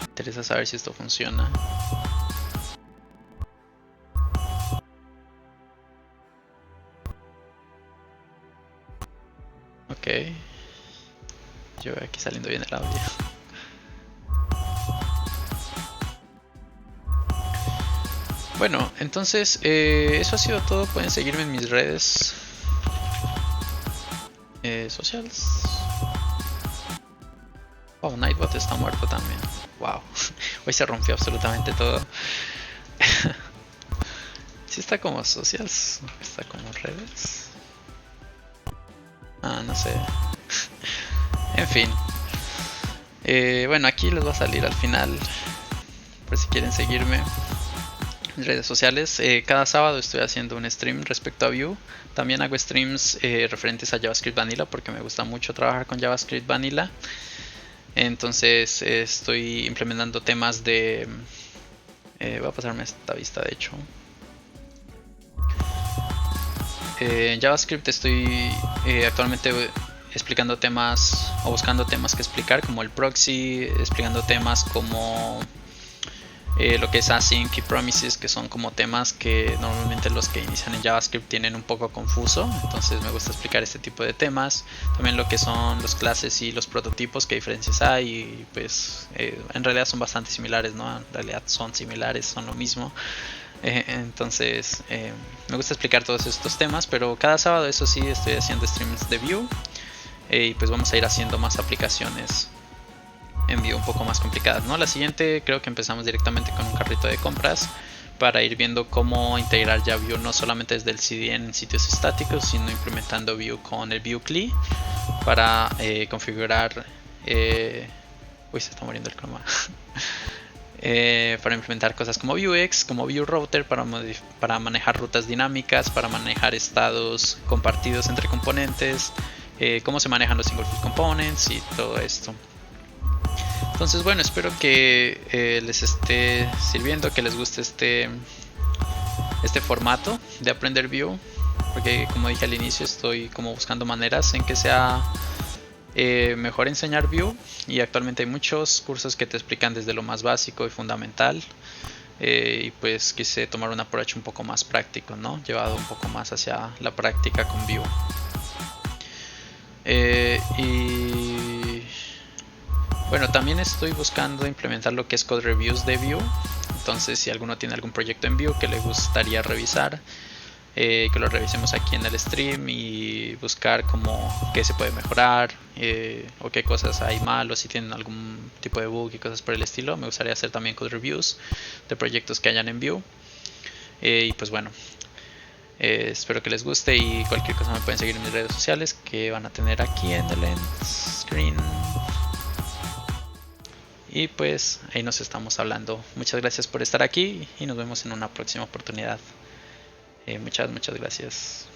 me interesa saber si esto funciona. Ok, yo veo aquí saliendo bien el audio. Bueno, entonces eso ha sido todo. Pueden seguirme en mis redes sociales. Oh, Nightbot está muerto también. Wow, hoy se rompió absolutamente todo. Sí está como socials, está como redes. Ah, no sé. En fin. Bueno, aquí les va a salir al final, por si quieren seguirme. Redes sociales. Cada sábado estoy haciendo un stream respecto a Vue. También hago streams referentes a JavaScript Vanilla porque me gusta mucho trabajar con JavaScript Vanilla. Entonces estoy implementando temas de... voy a pasarme esta vista de hecho. En JavaScript estoy actualmente explicando temas o buscando temas que explicar, como el proxy, explicando temas como lo que es async y promises, que son como temas que normalmente los que inician en JavaScript tienen un poco confuso, entonces me gusta explicar este tipo de temas. También lo que son los clases y los prototipos, qué diferencias hay, y pues en realidad son bastante similares, ¿no? En realidad son similares, son lo mismo. Entonces me gusta explicar todos estos temas, pero cada sábado eso sí estoy haciendo streams de Vue, y pues vamos a ir haciendo más aplicaciones en Vue un poco más complicadas, ¿no? La siguiente creo que empezamos directamente con un carrito de compras para ir viendo cómo integrar ya Vue no solamente desde el CDN en sitios estáticos, sino implementando Vue con el Vue CLI para configurar uy, se está muriendo el croma. Para implementar cosas como Vuex, como Vue Router para manejar rutas dinámicas, para manejar estados compartidos entre componentes, cómo se manejan los single field components y todo esto. Entonces bueno, espero que les esté sirviendo, que les guste este formato de aprender Vue, porque como dije al inicio estoy como buscando maneras en que sea mejor enseñar Vue, y actualmente hay muchos cursos que te explican desde lo más básico y fundamental y pues quise tomar un approach un poco más práctico, ¿no? Llevado un poco más hacia la práctica con Vue. Y bueno, también estoy buscando implementar lo que es code reviews de Vue. Entonces, si alguno tiene algún proyecto en Vue que le gustaría revisar, que lo revisemos aquí en el stream y buscar como qué se puede mejorar, o qué cosas hay mal, o si tienen algún tipo de bug y cosas por el estilo. Me gustaría hacer también code reviews de proyectos que hayan en Vue. Y pues bueno, espero que les guste, y cualquier cosa me pueden seguir en mis redes sociales que van a tener aquí en el end screen. Y pues ahí nos estamos hablando. Muchas gracias por estar aquí y nos vemos en una próxima oportunidad. Muchas gracias.